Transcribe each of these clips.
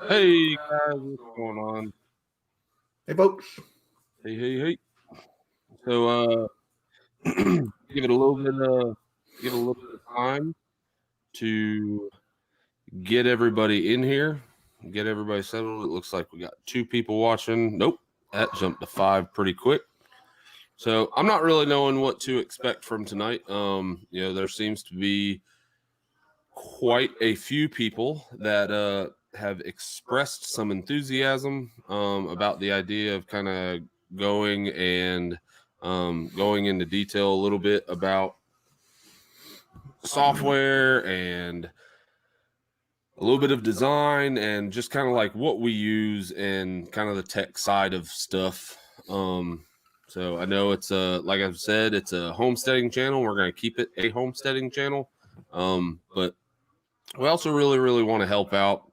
Hey guys, what's going on? Hey, folks. Hey. So give it a little bit of time to get everybody in here, get everybody settled. It looks like we got 2 people watching. Nope, that jumped to 5 pretty quick. So I'm not really knowing what to expect from tonight. There seems to be quite a few people that have expressed some enthusiasm about the idea of kind of going and going into detail a little bit about software and a little bit of design and just kind of like what we use and kind of the tech side of stuff. So I know it's like I've said, it's a homesteading channel. We're going to keep it a homesteading channel. But we also really want to help out.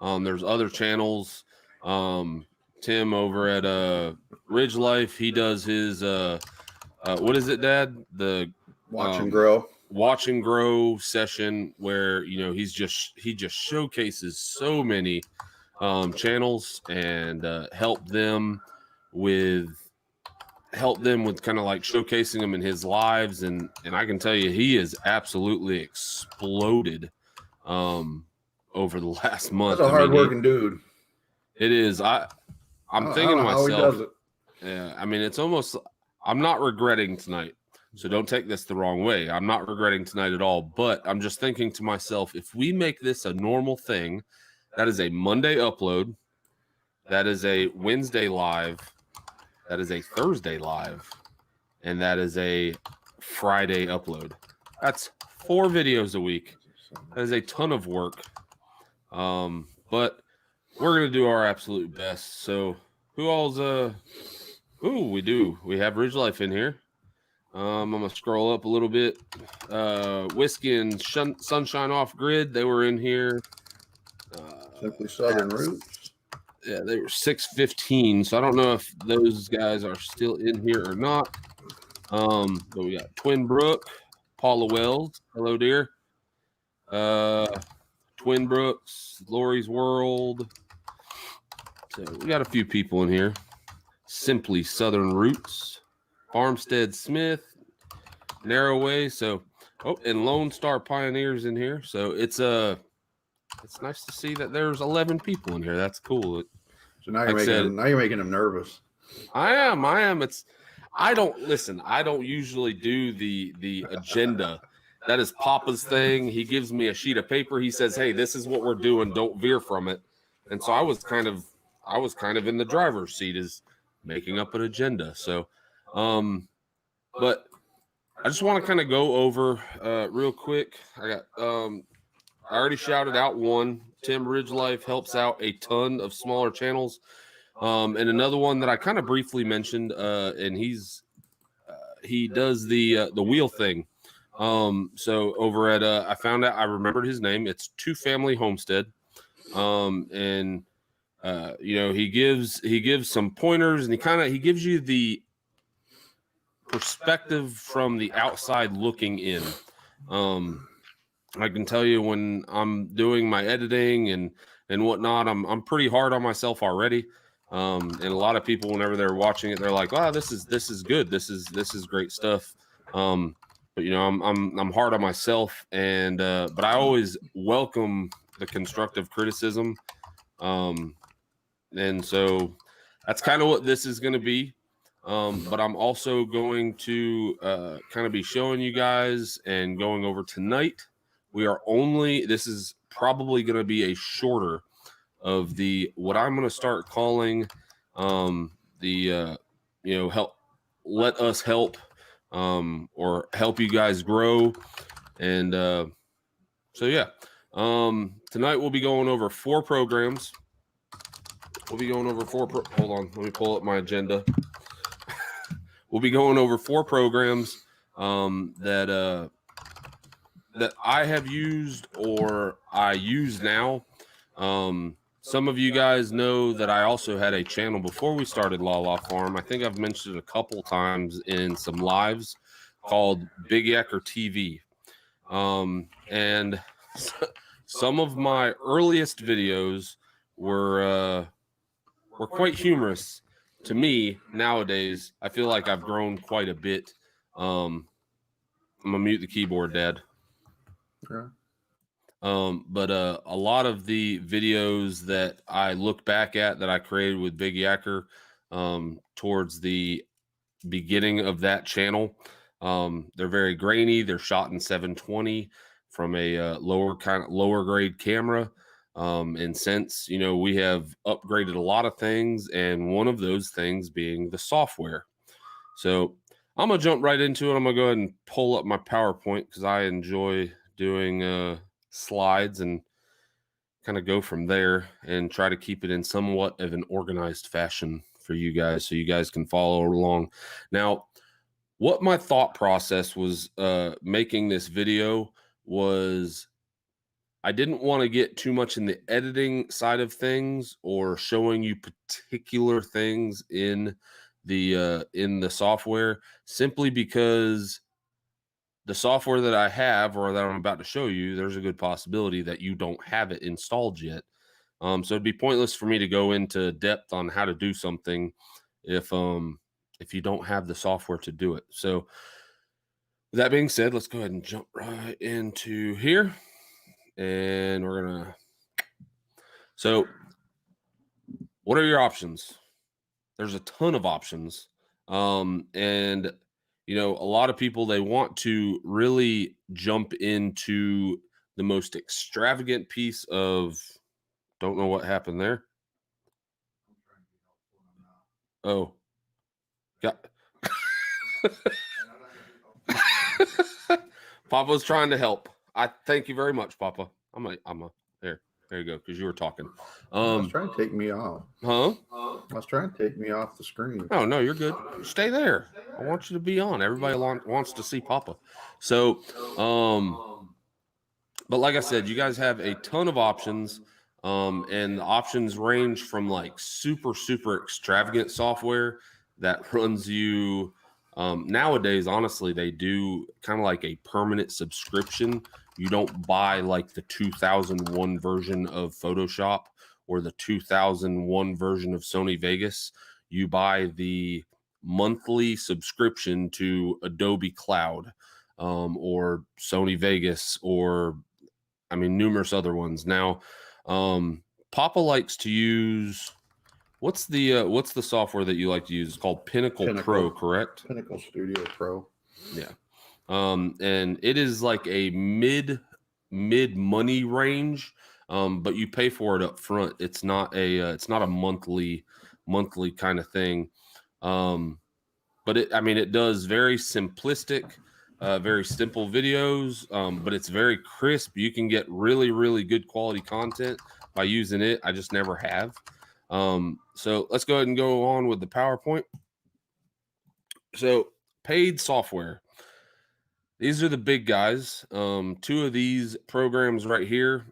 There's other channels. Tim over at Ridge Life, he does his what is it, Dad? The Watch and grow. Watch and grow session where he just showcases so many channels and help them with kind of like showcasing them in his lives, and I can tell you he has absolutely exploded over the last month. That's a hard-working dude. It is. I'm thinking to myself, how he does it. Yeah, I mean, it's almost. I'm not regretting tonight, so don't take this the wrong way. I'm not regretting tonight at all, but I'm just thinking to myself, if we make this a normal thing, that is a Monday upload, that is a Wednesday live, that is a Thursday live, and that is a Friday upload. That's 4 videos a week. That is a ton of work. But we're going to do our absolute best. So who all's, we have Ridge Life in here. I'm going to scroll up a little bit. Whiskey and Sunshine Off Grid, they were in here. Simply Southern Roots. Yeah, they were 6:15, so I don't know if those guys are still in here or not. But we got Twin Brook, Paula Wells, hello dear. Twin Brooks, Lori's World. So we got a few people in here. Simply Southern Roots, Farmstead Smith, Narrowway. So, and Lone Star Pioneers in here. So it's nice to see that there's 11 people in here. That's cool. So now you're making them nervous. I am. I don't usually do the agenda. That is Papa's thing. He gives me a sheet of paper. He says, "Hey, this is what we're doing. Don't veer from it." And so I was kind of in the driver's seat, is making up an agenda. So, but I just want to kind of go over real quick. I already shouted out one. Tim Ridge Life helps out a ton of smaller channels. And another one that I kind of briefly mentioned, and he does the wheel thing. So over at I found out, I remembered his name. It's Family Homestead. And he gives some pointers, and he gives you the perspective from the outside looking in. I can tell you when I'm doing my editing and whatnot, I'm pretty hard on myself already. And a lot of people, whenever they're watching it, they're like, "Wow, this is good. This is great stuff." But I'm hard on myself, and but I always welcome the constructive criticism. And so that's kind of what this is going to be. But I'm also going to kind of be showing you guys and going over tonight. This is probably going to be a shorter of what I'm going to start calling let us help or help you guys grow. And so yeah, tonight we'll be going over 4 programs. Hold on, let me pull up my agenda. We'll be going over 4 programs that I have used or I use now. Some of you guys know that I also had a channel before we started La Farm. I think I've mentioned it a couple times in some lives, called Big Yacker TV. And some of my earliest videos were quite humorous to me nowadays. I feel like I've grown quite a bit. I'm gonna mute the keyboard, Dad. Yeah. But a lot of the videos that I look back at that I created with Big Yacker towards the beginning of that channel, they're very grainy. They're shot in 720 from a lower grade camera. And since, you know, we have upgraded a lot of things, and one of those things being the software. So I'm gonna jump right into it. I'm gonna go ahead and pull up my PowerPoint because I enjoy doing slides and kind of go from there and try to keep it in somewhat of an organized fashion for you guys so you guys can follow along. Now, what my thought process was making this video was I didn't want to get too much in the editing side of things or showing you particular things in the software, simply because the software that I have or that I'm about to show you, there's a good possibility that you don't have it installed yet. So it'd be pointless for me to go into depth on how to do something if you don't have the software to do it. So with that being said, let's go ahead and jump right into here. And we're gonna. So, what are your options? There's a ton of options. And you know, a lot of people, they want to really jump into the most extravagant piece of, don't know what happened there. Oh, yeah. Papa's trying to help. I thank you very much, Papa. There you go, because you were talking. I was trying to take me off. Huh? I was trying to take me off the screen. Oh, no, you're good. Stay there. I want you to be on. Everybody wants to see Papa. So, but like I said, you guys have a ton of options. And the options range from like super, super extravagant software that runs you. Nowadays, honestly, they do kind of like a permanent subscription. You don't buy like the 2001 version of Photoshop or the 2001 version of Sony Vegas. You buy the monthly subscription to Adobe Cloud or Sony Vegas, or I mean, numerous other ones. Now, Papa likes to use, what's the software that you like to use? It's called Pinnacle Pro, correct? Pinnacle Studio Pro. Yeah. And it is like a mid money range, but you pay for it up front. It's not a monthly kind of thing. But it does very simplistic, very simple videos, but it's very crisp. You can get really, really good quality content by using it. I just never have. So let's go ahead and go on with the PowerPoint. So paid software. These are the big guys. Two of these programs right here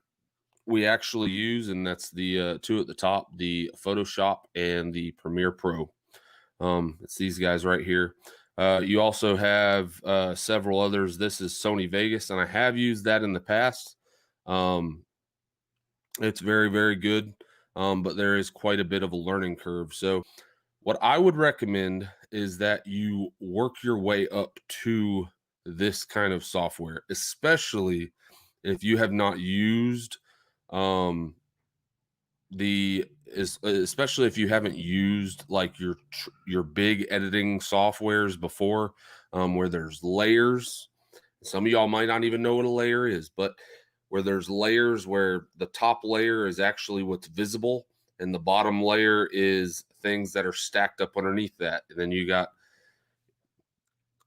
we actually use, and that's the two at the top, the Photoshop and the Premiere Pro. It's these guys right here. You also have several others. This is Sony Vegas, and I have used that in the past. It's very, very good, but there is quite a bit of a learning curve. So what I would recommend is that you work your way up to this kind of software, especially if you have not used especially if you haven't used like your big editing softwares before, where there's layers. Some of y'all might not even know what a layer is, but where there's layers where the top layer is actually what's visible and the bottom layer is things that are stacked up underneath that. And then you got,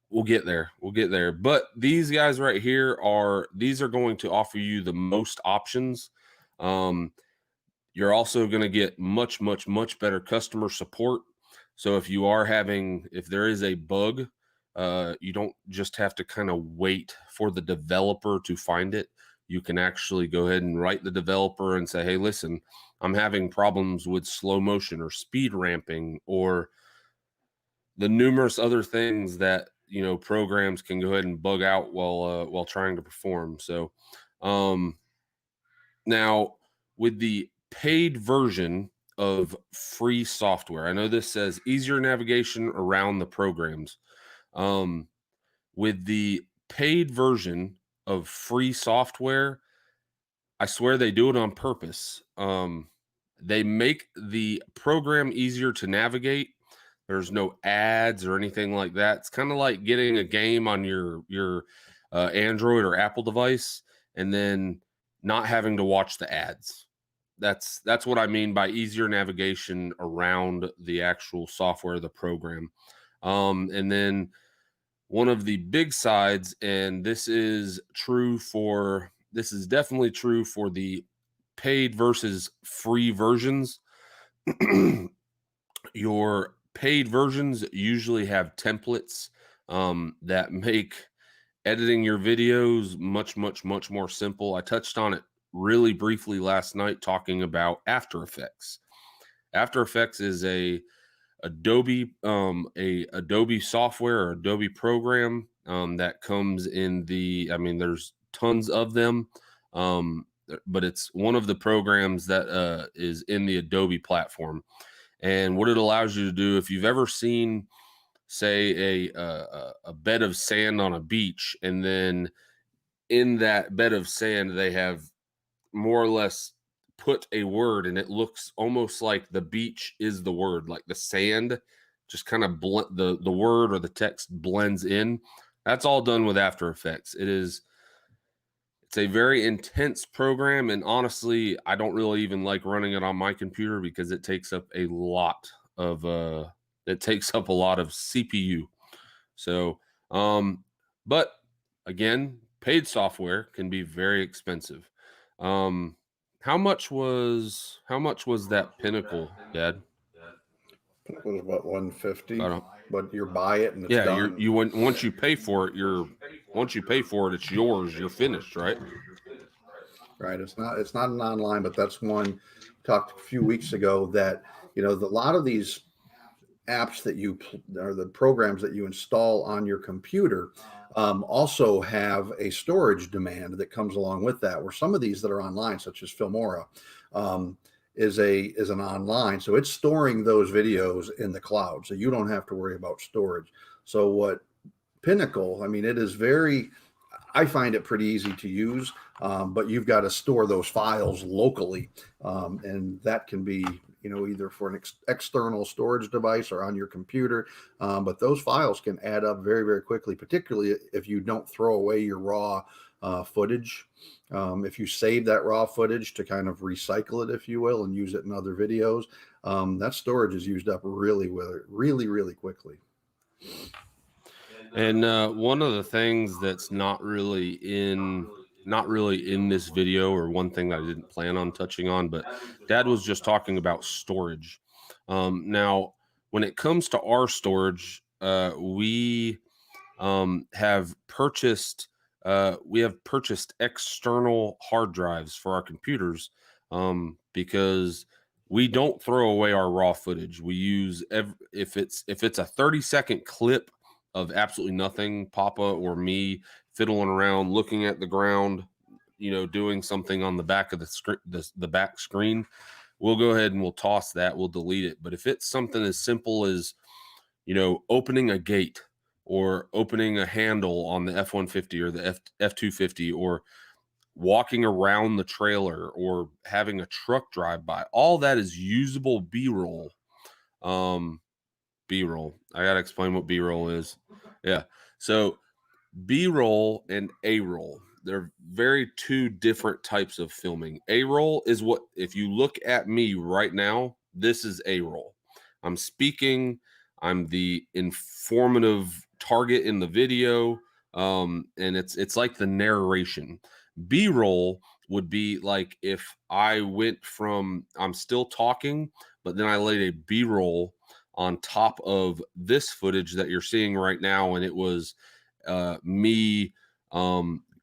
we'll get there. But these guys right here are going to offer you the most options. You're also going to get much, much, much better customer support. So if there is a bug, you don't just have to kind of wait for the developer to find it. You can actually go ahead and write the developer and say, hey, listen, I'm having problems with slow motion or speed ramping or the numerous other things that, you know, programs can go ahead and bug out while trying to perform. So now with the paid version of free software. I know this says easier navigation around the programs. With the paid version of free software, I swear they do it on purpose. They make the program easier to navigate. There's no ads or anything like that. It's kind of like getting a game on your Android or Apple device and then not having to watch the ads. That's what I mean by easier navigation around the actual software, the program. And then one of the big sides, and this is definitely true for the paid versus free versions. Your paid versions usually have templates that make editing your videos much, much, much more simple. I touched on it really briefly last night talking about After Effects. After Effects is a Adobe software or Adobe program that comes in there's tons of them, but it's one of the programs that is in the Adobe platform. And what it allows you to do, if you've ever seen, say, a bed of sand on a beach, and then in that bed of sand they have more or less put a word, and it looks almost like the beach is the word, like the sand just kind of the word or the text blends in. That's all done with After Effects. It's a very intense program, and honestly, I don't really even like running it on my computer because it takes up a lot of CPU. So, but again, paid software can be very expensive. How much was that Pinnacle, Dad? It was about 150, I don't- but you buy it and it's Yeah, done. once you pay for it, it's yours. You're finished, right? Right. It's not an online, but that's one talked a few weeks ago that, a lot of these apps that or the programs that you install on your computer also have a storage demand that comes along with that, where some of these that are online, such as Filmora, is an online, so it's storing those videos in the cloud, so you don't have to worry about storage. So what Pinnacle, it is I find it pretty easy to use, but you've got to store those files locally, and that can be, either for an external storage device or on your computer. But those files can add up very, very quickly, particularly if you don't throw away your raw footage. If you save that raw footage to kind of recycle it, if you will, and use it in other videos, that storage is used up really, really quickly. And one of the things that's not really in this video, or one thing that I didn't plan on touching on, but Dad was just talking about storage. Now, when it comes to our storage, we have purchased external hard drives for our computers because we don't throw away our raw footage. We use if it's a 30-second clip of absolutely nothing, Papa or me fiddling around, looking at the ground, doing something on the back of the back screen, we'll go ahead and we'll toss that, we'll delete it. But if it's something as simple as, opening a gate or opening a handle on the F-150 or the F-250, or walking around the trailer or having a truck drive by, all that is usable B-roll. B-roll. I got to explain what B-roll is. Yeah. So B-roll and A-roll, they're two different types of filming. A-roll is what, if you look at me right now, this is A-roll. I'm speaking, I'm the informative target in the video, and it's like the narration. B-roll would be like if I went from, I'm still talking, but then I laid a B-roll on top of this footage that you're seeing right now, and it was me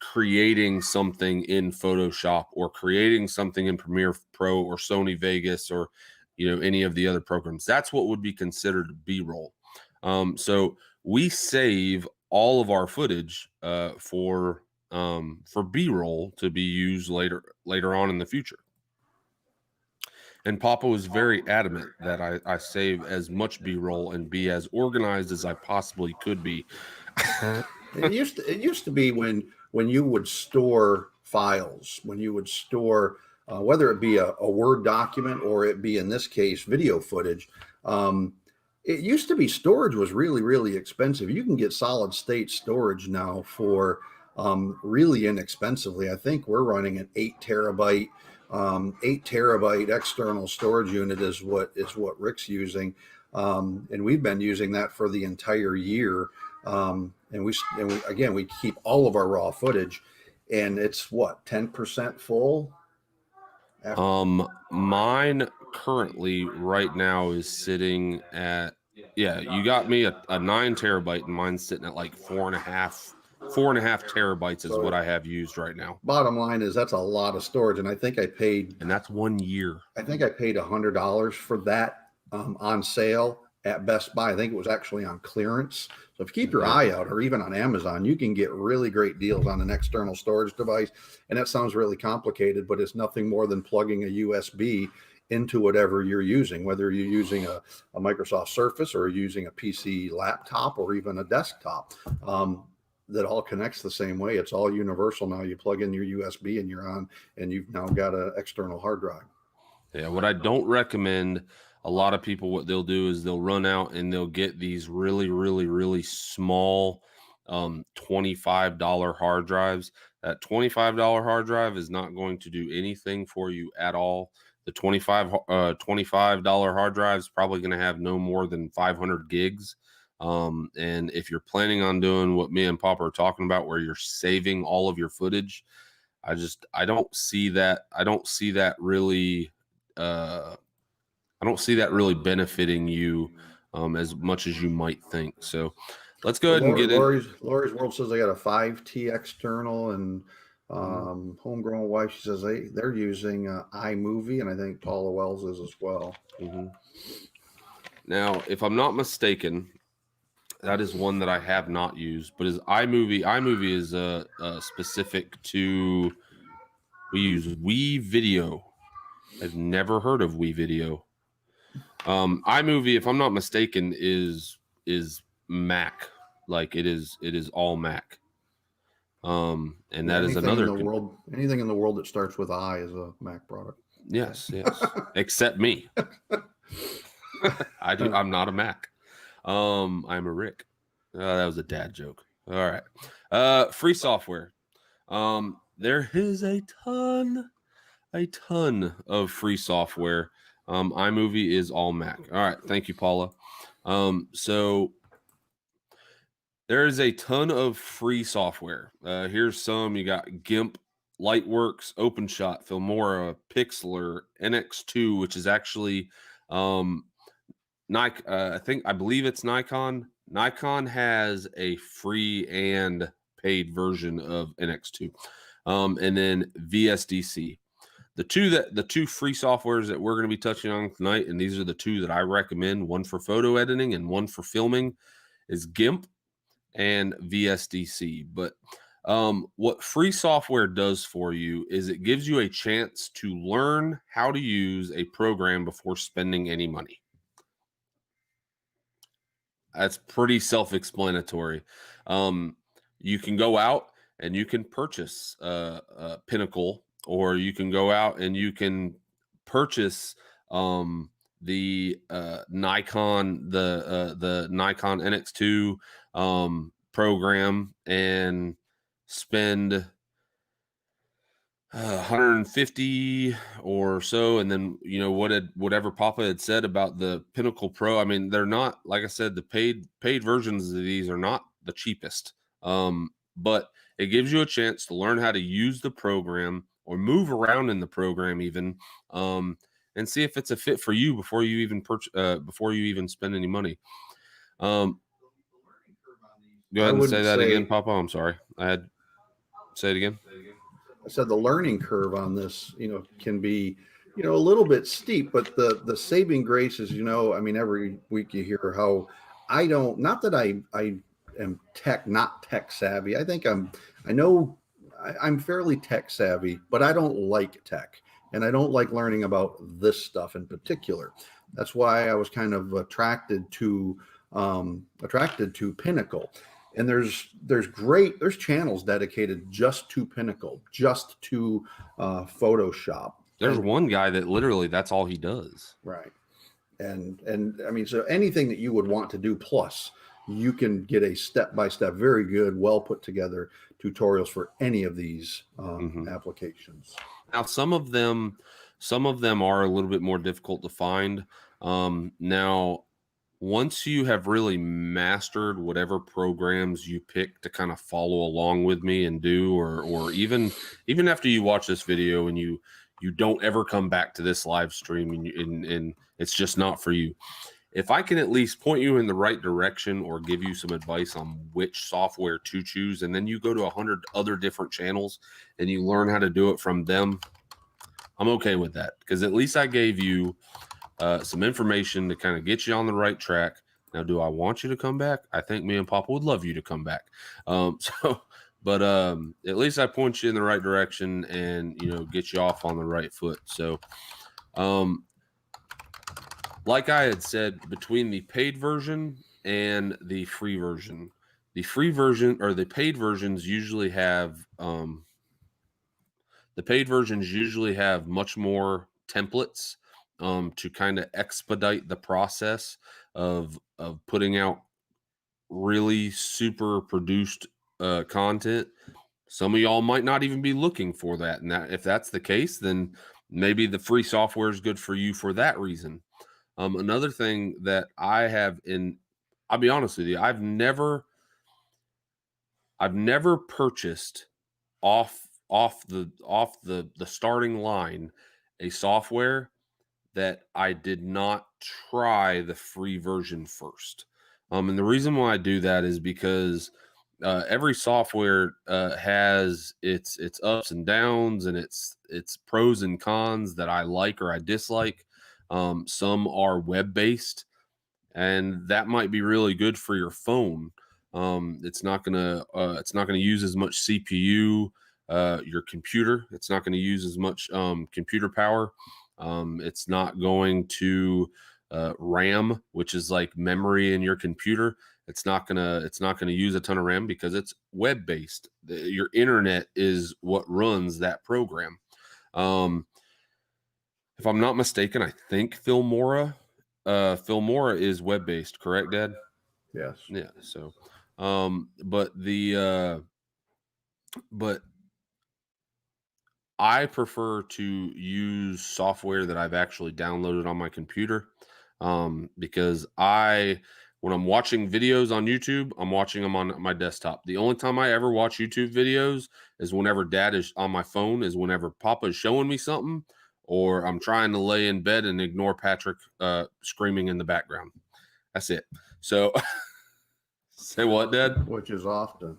creating something in Photoshop or creating something in Premiere Pro or Sony Vegas or any of the other programs. That's what would be considered B-roll. So we save all of our footage for B-roll to be used later on in the future. And Papa was very adamant that I save as much B-roll and be as organized as I possibly could be. It used to be when you would store files, when you would store whether it be a Word document or it be, in this case, video footage. It used to be storage was really, really expensive. You can get solid state storage now for really inexpensively. I think we're running an 8 terabyte external storage unit is what Rick's using, and we've been using that for the entire year. And we again, we keep all of our raw footage, and it's what, 10% full. Mine currently right now is sitting at, yeah, you got me a 9 terabyte, and mine's sitting at like 4.5 terabytes is what I have used right now. Bottom line is that's a lot of storage, and I think I paid, and that's 1 year. I think I paid $100 for that on sale at Best Buy. I think it was actually on clearance. So if you keep your eye out, or even on Amazon, you can get really great deals on an external storage device. And that sounds really complicated, but it's nothing more than plugging a USB into whatever you're using, whether you're using a Microsoft Surface or using a PC laptop or even a desktop. That all connects the same way. It's all universal now. You plug in your USB and you're on, and you've now got an external hard drive. Yeah, what I don't recommend, a lot of people, what they'll do is they'll run out and they'll get these really, really, really small $25 hard drives. That $25 hard drive is not going to do anything for you at all. The $25 hard drive is probably going to have no more than 500 gigs. And if you're planning on doing what me and Papa are talking about, where you're saving all of your footage, I don't see that. I don't see that really benefiting you as much as you might think. So let's go ahead and get Lori's World says they got a 5T external, and Homegrown Wife, she says they're using iMovie, and I think Paula Wells is as well. Now, if I'm not mistaken, that is one that I have not used, but is iMovie. iMovie is specific to, we use WeVideo. I've never heard of WeVideo. iMovie, if I'm not mistaken, is Mac. Like it is all Mac. And that is another anything in the world that starts with I is a Mac product. Yes. Except me. I'm not a Mac. I'm a Rick. That was a dad joke. All right. Free software. There is a ton of free software. iMovie is all Mac. All right. Thank you, Paula. So there is a ton of free software. Here's some. You got GIMP, Lightworks, OpenShot, Filmora, Pixlr, NX2, which is actually Nikon. I believe it's Nikon. Nikon has a free and paid version of NX2, and then VSDC. The two free softwares that we're going to be touching on tonight, and these are the two that I recommend, one for photo editing and one for filming, is GIMP and VSDC. But what free software does for you is it gives you a chance to learn how to use a program before spending any money. That's pretty self-explanatory. You can go out and you can purchase Pinnacle, or you can go out and you can purchase the Nikon, the Nikon NX2 program, and spend $150 or so, and then whatever Papa had said about the Pinnacle Pro. I mean, they're not, like I said, the paid versions of these are not the cheapest, but it gives you a chance to learn how to use the program or move around in the program even, and see if it's a fit for you before you even spend any money. Go ahead and say that again, Papa. I'm sorry. Say it again. I said the learning curve on this, can be, a little bit steep, but the saving grace is, I mean, every week you hear how not that I am not tech savvy. I think I'm fairly tech savvy, but I don't like tech. and I don't like learning about this stuff in particular. That's why I was kind of attracted to Pinnacle. And there's channels dedicated just to Pinnacle, just to Photoshop. There's one guy that literally that's all he does. Right. And I mean, so anything that you would want to do, plus you can get a step-by-step, very good, well put together tutorials for any of these applications. Now, some of them are a little bit more difficult to find. Now, once you have really mastered whatever programs you pick to kind of follow along with me and do, or even after you watch this video and you don't ever come back to this live stream and it's just not for you. If I can at least point you in the right direction or give you some advice on which software to choose, and then you go to 100 other different channels and you learn how to do it from them, I'm okay with that, because at least I gave you some information to kind of get you on the right track. Now, do I want you to come back? I think me and Papa would love you to come back. But at least I point you in the right direction and, get you off on the right foot. So, like I had said, between the paid version and the free version, the free version or the paid versions usually have much more templates to kind of expedite the process of putting out really super produced content. Some of y'all might not even be looking for that, and if that's the case, then maybe the free software is good for you for that reason. Another thing that I have I'll be honest with you, I've never purchased off the starting line a software that I did not try the free version first. And the reason why I do that is because every software has its ups and downs and its pros and cons that I like or I dislike. Some are web-based, and that might be really good for your phone. It's not gonna use as much CPU. Your computer, it's not going to use as much computer power. It's not going to RAM, which is like memory in your computer. It's not gonna use a ton of RAM because it's web based. Your internet is what runs that program. If I'm not mistaken, I think Filmora is web based, correct, Dad? Yes. Yeah. So, but I prefer to use software that I've actually downloaded on my computer, because when I'm watching videos on YouTube, I'm watching them on my desktop. The only time I ever watch YouTube videos is whenever Dad is on my phone, is whenever Papa is showing me something, or I'm trying to lay in bed and ignore Patrick screaming in the background. That's it. So, say what, Dad? Which is often.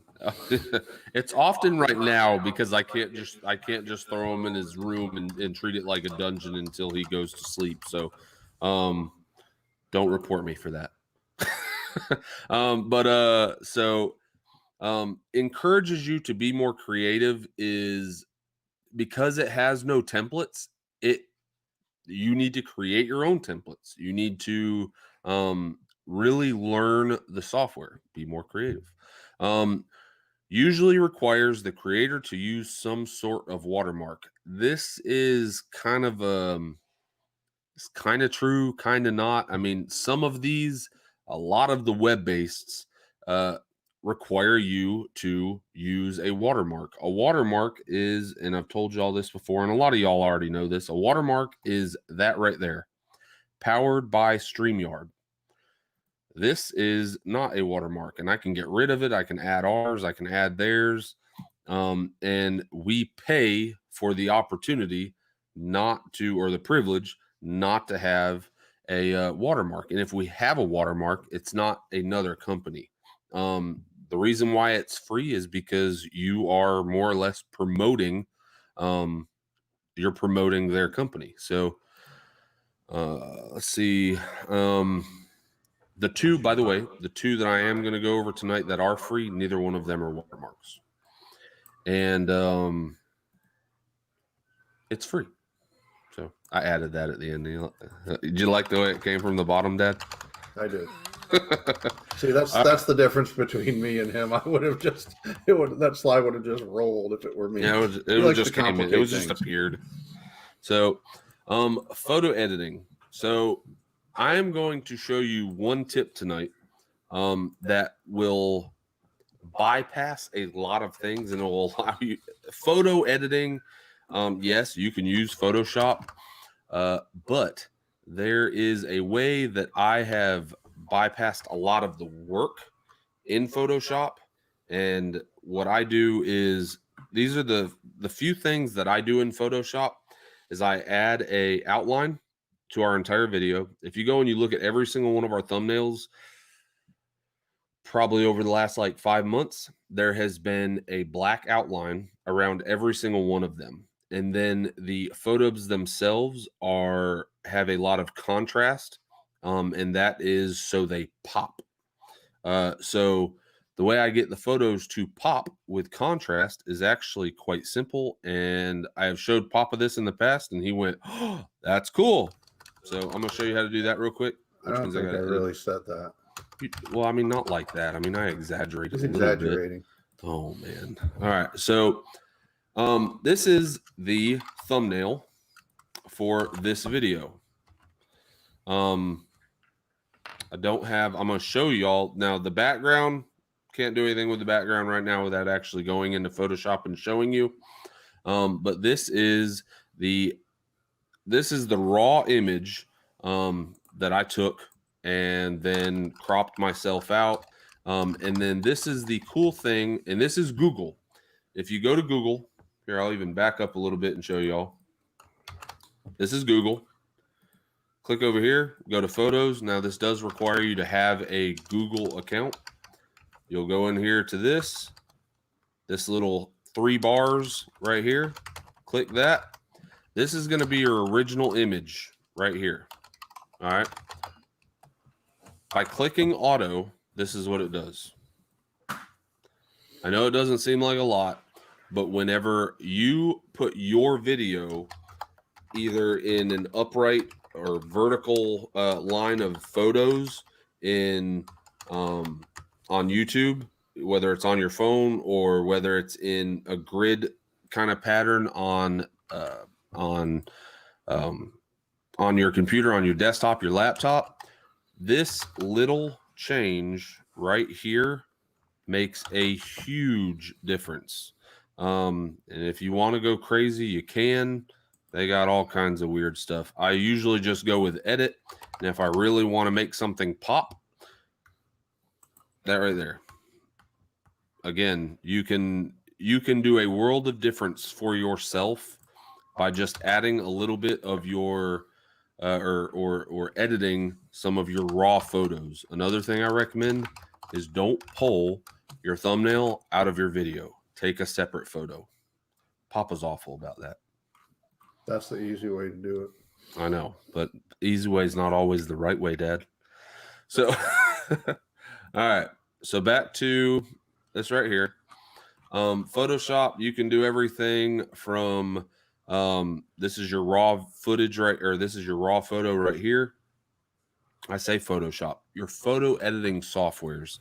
It's often right now because I can't just throw him in his room and treat it like a dungeon until he goes to sleep. So, don't report me for that. Encourages you to be more creative is because it has no templates. You need to create your own templates. You need to really learn the software, be more creative. Usually requires the creator to use some sort of watermark. This is kind of it's kind of true, kind of not. I mean, some of these, a lot of the web-based require you to use a watermark. A watermark is, and I've told you all this before, and a lot of y'all already know this, a watermark is that right there, powered by StreamYard. This is not a watermark, and I can get rid of it. I can add ours, I can add theirs. And we pay for the opportunity not to, or the privilege not to have a watermark. And if we have a watermark, it's not another company. The reason why it's free is because you are more or less promoting, you're promoting their company. So let's see. The two, by the way, the two that I am going to go over tonight that are free, neither one of them are watermarks. And it's free. I added that at the end. Did you like the way it came from the bottom, Dad? I did. See, that's the difference between me and him. I would have just that slide would have just rolled if it were me. Yeah, it just came in. It was just appeared. So, photo editing. So, I am going to show you one tip tonight that will bypass a lot of things and it will allow you photo editing. Yes, you can use Photoshop, but there is a way that I have bypassed a lot of the work in Photoshop. And what I do is these are the few things that I do in Photoshop is I add a outline to our entire video. If you go and you look at every single one of our thumbnails, probably over the last like 5 months, there has been a black outline around every single one of them. And then the photos themselves have a lot of contrast, and that is so they pop. So the way I get the photos to pop with contrast is actually quite simple. And I have showed Papa this in the past, and he went, "Oh, that's cool." So I'm going to show you how to do that real quick. I don't think I really said that. Well, I mean, not like that. I mean, I exaggerated. He's exaggerating. Oh, man. All right. So this is the thumbnail for this video. I'm going to show y'all now the background. Can't do anything with the background right now without actually going into Photoshop and showing you. But this is the raw image that I took and then cropped myself out. And then this is the cool thing, and this is Google. If you go to Google, here, I'll even back up a little bit and show y'all. This is Google. Click over here, go to photos. Now this does require you to have a Google account. You'll go in here to this little 3 bars right here. Click that. This is going to be your original image right here. All right. By clicking auto, this is what it does. I know it doesn't seem like a lot, but whenever you put your video either in an upright or vertical line of photos on YouTube, whether it's on your phone or whether it's in a grid kind of pattern on your computer, on your desktop, your laptop, this little change right here makes a huge difference. And if you want to go crazy, you can. They got all kinds of weird stuff. I usually just go with edit. And if I really want to make something pop, that right there. Again, you can do a world of difference for yourself by just adding a little bit of your or editing some of your raw photos. Another thing I recommend is don't pull your thumbnail out of your video. Take a separate photo. Papa's awful about that. That's the easy way to do it. I know, but easy way is not always the right way, Dad. So, all right. So back to this right here. Photoshop, you can do everything from this is your raw footage this is your raw photo right here. I say Photoshop, your photo editing softwares.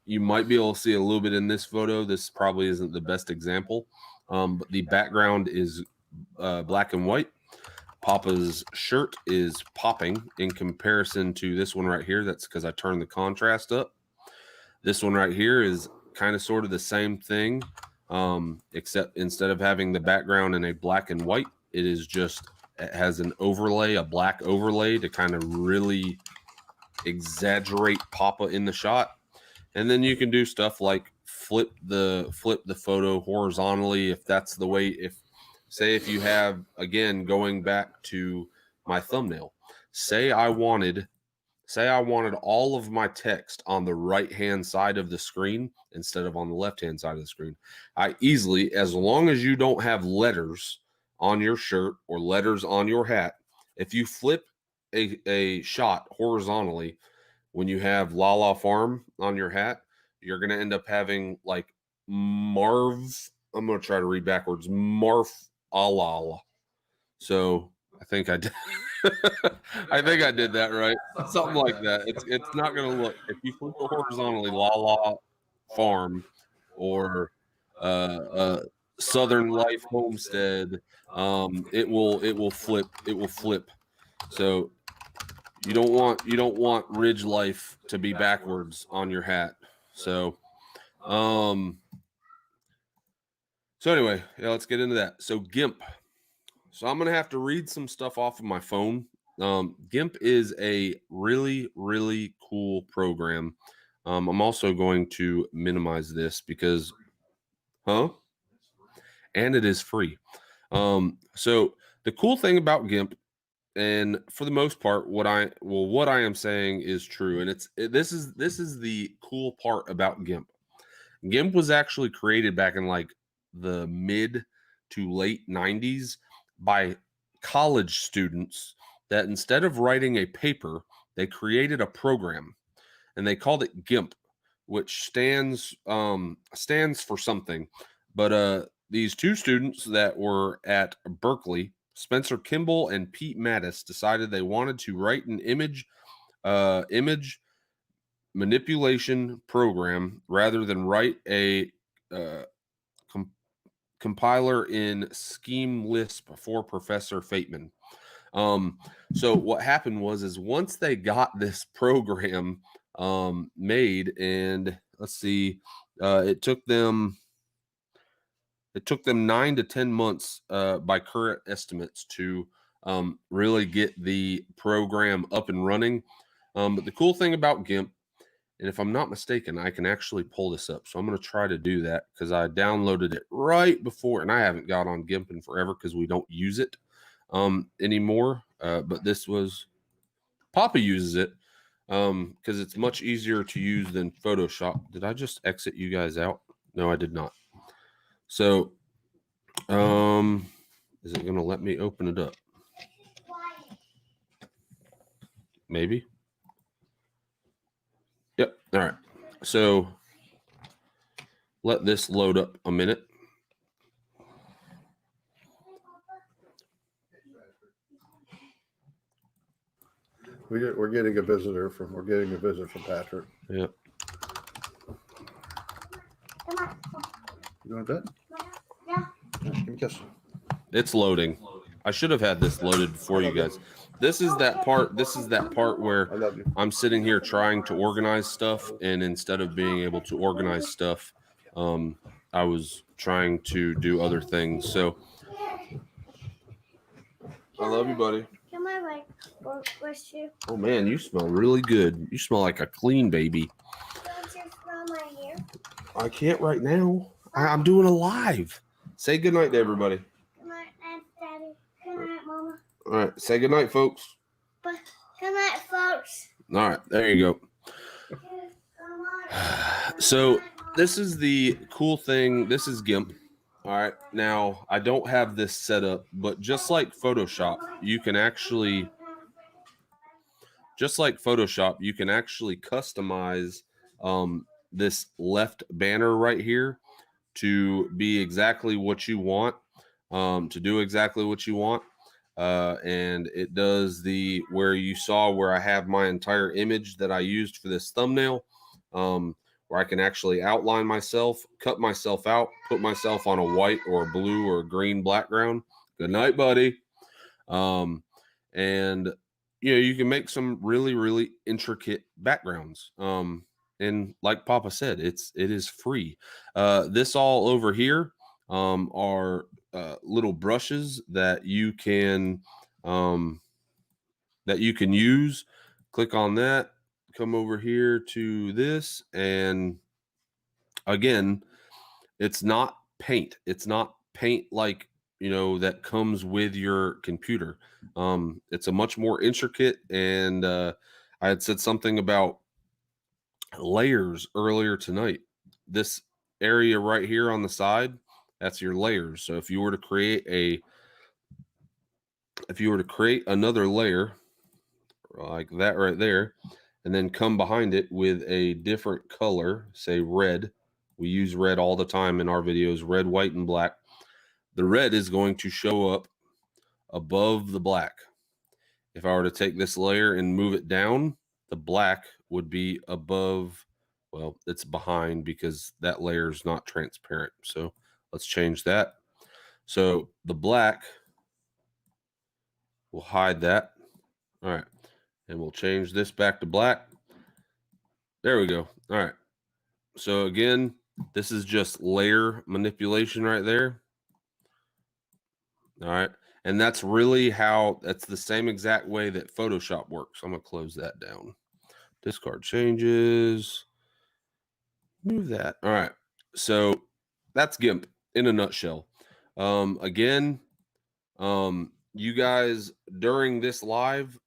You might be able to see a little bit in this photo. This probably isn't the best example, but the background is black and white. Papa's shirt is popping in comparison to this one right here. That's because I turned the contrast up. This one right here is kind of sort of the same thing, except instead of having the background in a black and white, it has an overlay, a black overlay to kind of really exaggerate Papa in the shot. And then you can do stuff like flip the photo horizontally if that's the way. If you have, again, going back to my thumbnail, say I wanted all of my text on the right-hand side of the screen instead of on the left-hand side of the screen. I easily, as long as you don't have letters on your shirt or letters on your hat, if you flip a shot horizontally, when you have La La Farm on your hat, you're going to end up having like I'm going to try to read backwards, Marf Alala. So I think I did. I think I did that right. Something like that. It's not going to look, if you flip it horizontally, La Farm or Southern Life Homestead, it will flip. It will flip. So you don't want Ridge Life to be backwards on your hat. So anyway, yeah, let's get into that. So GIMP. So I'm going to have to read some stuff off of my phone. GIMP is a really, really cool program. I'm also going to minimize this because, and it is free. So the cool thing about GIMP, and for the most part, what I am saying is true, and this is the cool part about GIMP. GIMP was actually created back in like the mid to late 90s by college students that instead of writing a paper, they created a program and they called it GIMP, which stands for something. But these two students that were at Berkeley, Spencer Kimball and Pete Mattis, decided they wanted to write an image manipulation program rather than write a compiler in Scheme Lisp for Professor Fateman. So what happened was once they got this program made, and let's see, it took them 9 to 10 months by current estimates to really get the program up and running. But the cool thing about GIMP, and if I'm not mistaken, I can actually pull this up. So I'm going to try to do that because I downloaded it right before, and I haven't got on GIMP in forever because we don't use it anymore. But this was, Papa uses it because it's much easier to use than Photoshop. Did I just exit you guys out? No, I did not. So is it going to let me open it up? Maybe. Yep. All right. So let this load up a minute. We're getting a visit from Patrick. Yep. You going to bed? Yeah. Give me a kiss. It's loading. I should have had this loaded before you guys. This is that part where I'm sitting here trying to organize stuff, and instead of being able to organize stuff, I was trying to do other things. So I love you, buddy. Can I brush you? Oh man, you smell really good. You smell like a clean baby. Don't you smell my hair? I can't right now. I'm doing a live. Say goodnight to everybody. Good night, Daddy. Good night, Mama. All right, say goodnight, folks. Good night, folks. All right, there you go. So this is the cool thing. This is GIMP. All right. Now, I don't have this set up, but just like Photoshop, you can actually customize this left banner right here to be exactly what you want, to do exactly what you want. And it does where you saw where I have my entire image that I used for this thumbnail, where I can actually outline myself, cut myself out, put myself on a white or a blue or a green background. Good night, buddy. And you can make some really, really intricate backgrounds. And like Papa said, it is free. This all over here are little brushes that you can use. Click on that. Come over here to this, and again, it's not paint. It's not paint like that comes with your computer. It's a much more intricate, and I had said something about layers earlier tonight. This area right here on the side, that's your layers. So if you were to create another layer like that right there, and then come behind it with a different color, say red. We use red all the time in our videos, red, white, and black. The red is going to show up above the black. If I were to take this layer and move it down, the black would be above, well, it's behind because that layer is not transparent. So let's change that. So the black will hide that. All right. And we'll change this back to black. There we go. All right. So again, this is just layer manipulation right there. All right. And that's really how, that's the same exact way that Photoshop works. I'm going to close that down. Discard changes. Move that. All right. So that's GIMP in a nutshell. Again, you guys during this live,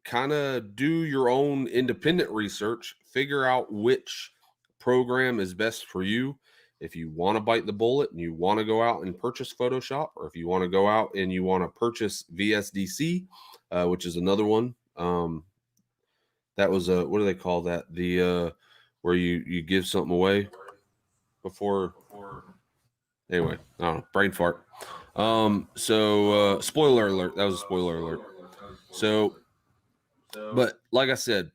kind of do your own independent research, figure out which program is best for you. If you want to bite the bullet and you want to go out and purchase Photoshop, or if you want to go out and you want to purchase VSDC, which is another one. That was what do they call that? The where you give something away before. Anyway, I don't know, brain fart. So spoiler alert. That was a spoiler alert. So, but like I said,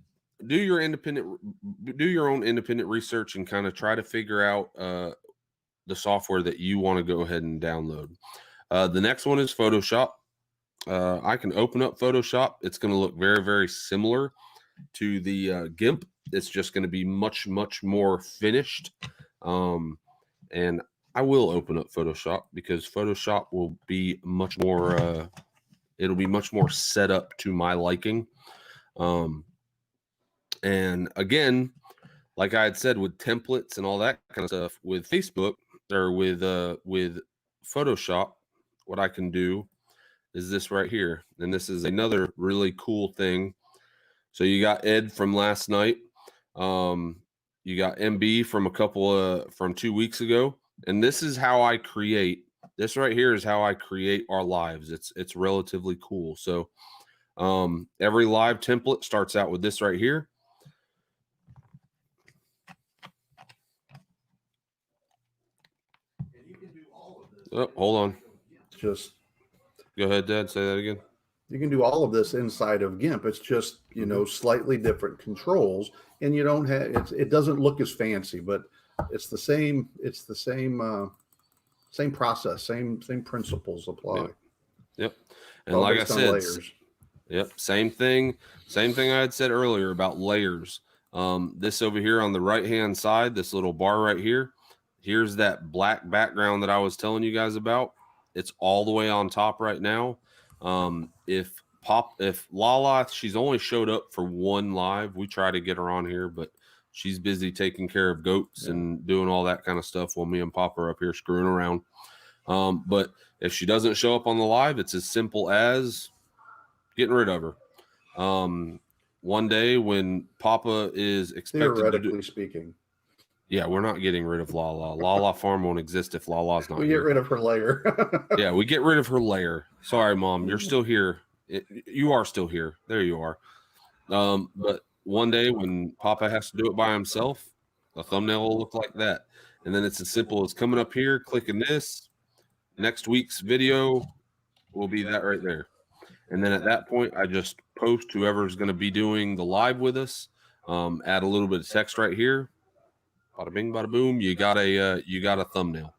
do your own independent research and kind of try to figure out the software that you want to go ahead and download. The next one is Photoshop. I can open up Photoshop. It's going to look very, very similar to the GIMP. It's just going to be much, much more finished. And I will open up Photoshop because Photoshop will be much more, it'll be much more set up to my liking. And again, like I had said, with templates and all that kind of stuff, with Facebook or with Photoshop, what I can do is this right here. And this is another really cool thing. So you got Ed from last night. You got MB from from 2 weeks ago. And this is how I create. This right here is how I create our lives. It's relatively cool. So every live template starts out with this right here. Oh, hold on. Just go ahead, Dad. Say that again. You can do all of this inside of GIMP. It's just, you know, slightly different controls, and you don't have it doesn't look as fancy, but it's the same. It's the same same process, same principles apply. Yep. And like I said, layers. Yep, same thing. Same thing I had said earlier about layers. This over here on the right-hand side, this little bar right here, here's that black background that I was telling you guys about. It's all the way on top right now. If Lala, she's only showed up for one live. We try to get her on here, but she's busy taking care of goats and doing all that kind of stuff while me and Papa are up here screwing around. But if she doesn't show up on the live, it's as simple as getting rid of her. One day when Papa is expected theoretically speaking. Yeah, we're not getting rid of Lala. Lala Farm won't exist if Lala's not here. We get rid of her layer. Yeah, we get rid of her layer. Sorry, Mom. You're still here. You are still here. There you are. But one day when Papa has to do it by himself, the thumbnail will look like that. And then it's as simple as coming up here, clicking this. Next week's video will be that right there. And then at that point, I just post whoever's going to be doing the live with us. Add a little bit of text right here. Bada bing, bada boom. You got a thumbnail.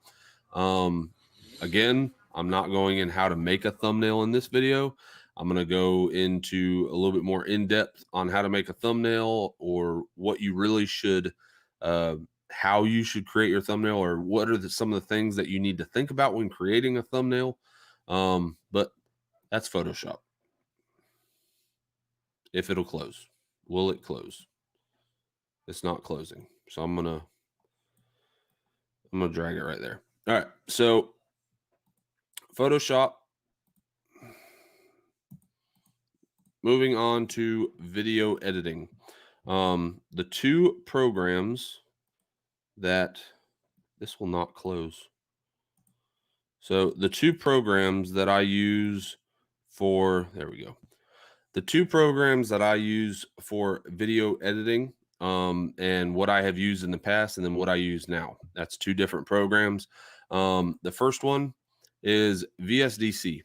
Again, I'm not going in how to make a thumbnail in this video. I'm going to go into a little bit more in depth on how to make a thumbnail, or what you really should, how you should create your thumbnail, or what are some of the things that you need to think about when creating a thumbnail. But that's Photoshop. If it'll close, will it close? It's not closing. So I'm gonna drag it right there. All right. So Photoshop. Moving on to video editing. The two programs that this will not close. So the two programs that I use for, there we go. The two programs that I use for video editing, and what I have used in the past, and then what I use now. That's two different programs. The first one is VSDC.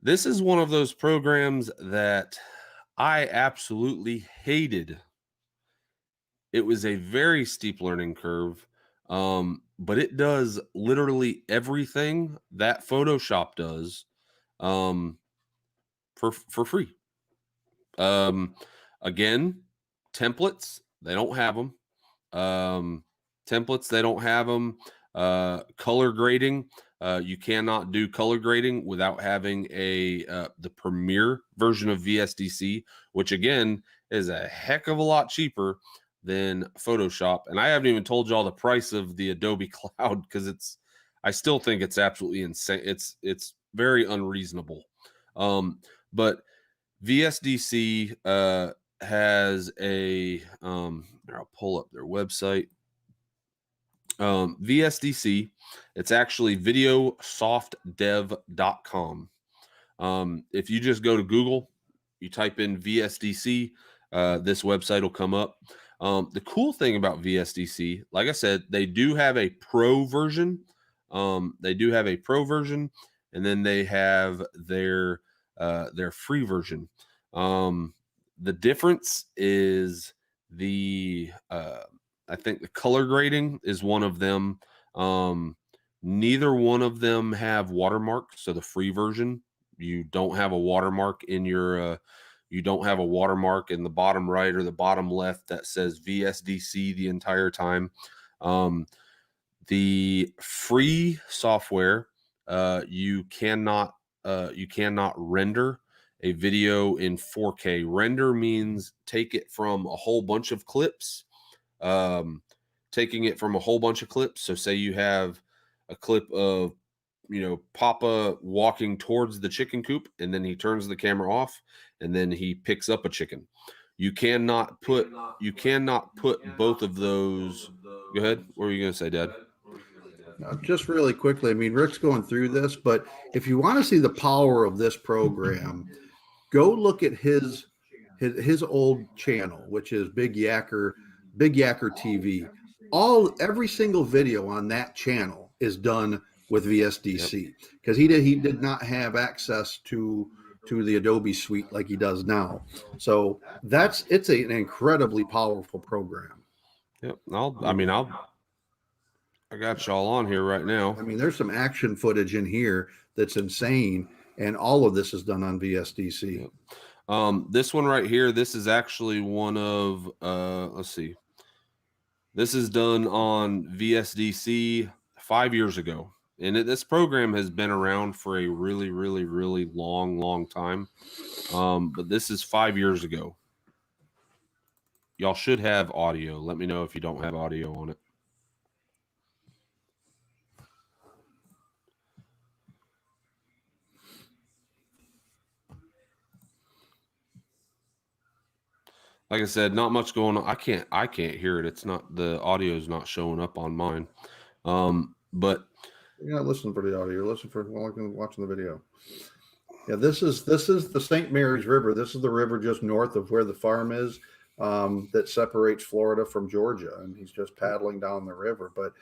This is one of those programs that I absolutely hated. It was a very steep learning curve, but it does literally everything that Photoshop does for free. Again, templates, they don't have them. Templates, they don't have them. Color grading, you cannot do color grading without having the premier version of VSDC, which again is a heck of a lot cheaper than Photoshop. And I haven't even told you all the price of the Adobe Cloud because I still think it's absolutely insane. It's very unreasonable. But VSDC has I'll pull up their website. VSDC, it's actually videosoftdev.com. If you just go to Google, you type in VSDC, this website will come up. The cool thing about VSDC, like I said, they do have a pro version. And then they have their free version. The difference is I think the color grading is one of them. Neither one of them have watermarks. So the free version, you don't have a watermark in your you don't have a watermark in the bottom right or the bottom left that says VSDC the entire time. The free software, you cannot render a video in 4K. Render means take it from a whole bunch of clips. So say you have a clip of, Papa walking towards the chicken coop, and then he turns the camera off, and then he picks up a chicken. You cannot put both of those. Go ahead. What were you going to say, Dad? Just really quickly, I mean, Rick's going through this, but if you want to see the power of this program, go look at his old channel, which is Big Yacker TV. Every single video on that channel is done with VSDC because he did not have access to the Adobe suite like he does now. So it's an incredibly powerful program. Yep. I got y'all on here right now. I mean, there's some action footage in here that's insane, and all of this is done on VSDC. Yep. This one right here, this is actually one of, let's see. This is done on VSDC 5 years ago. And this program has been around for a really, really, really long time. But this is 5 years ago. Y'all should have audio. Let me know if you don't have audio on it. Like I said, not much going on. I can't hear it. It's not, the audio is not showing up on mine. But you're not listening for the audio. You're listening for watching the video. Yeah, this is the St. Mary's River. This is the river just north of where the farm is, that separates Florida from Georgia, and he's just paddling down the river. But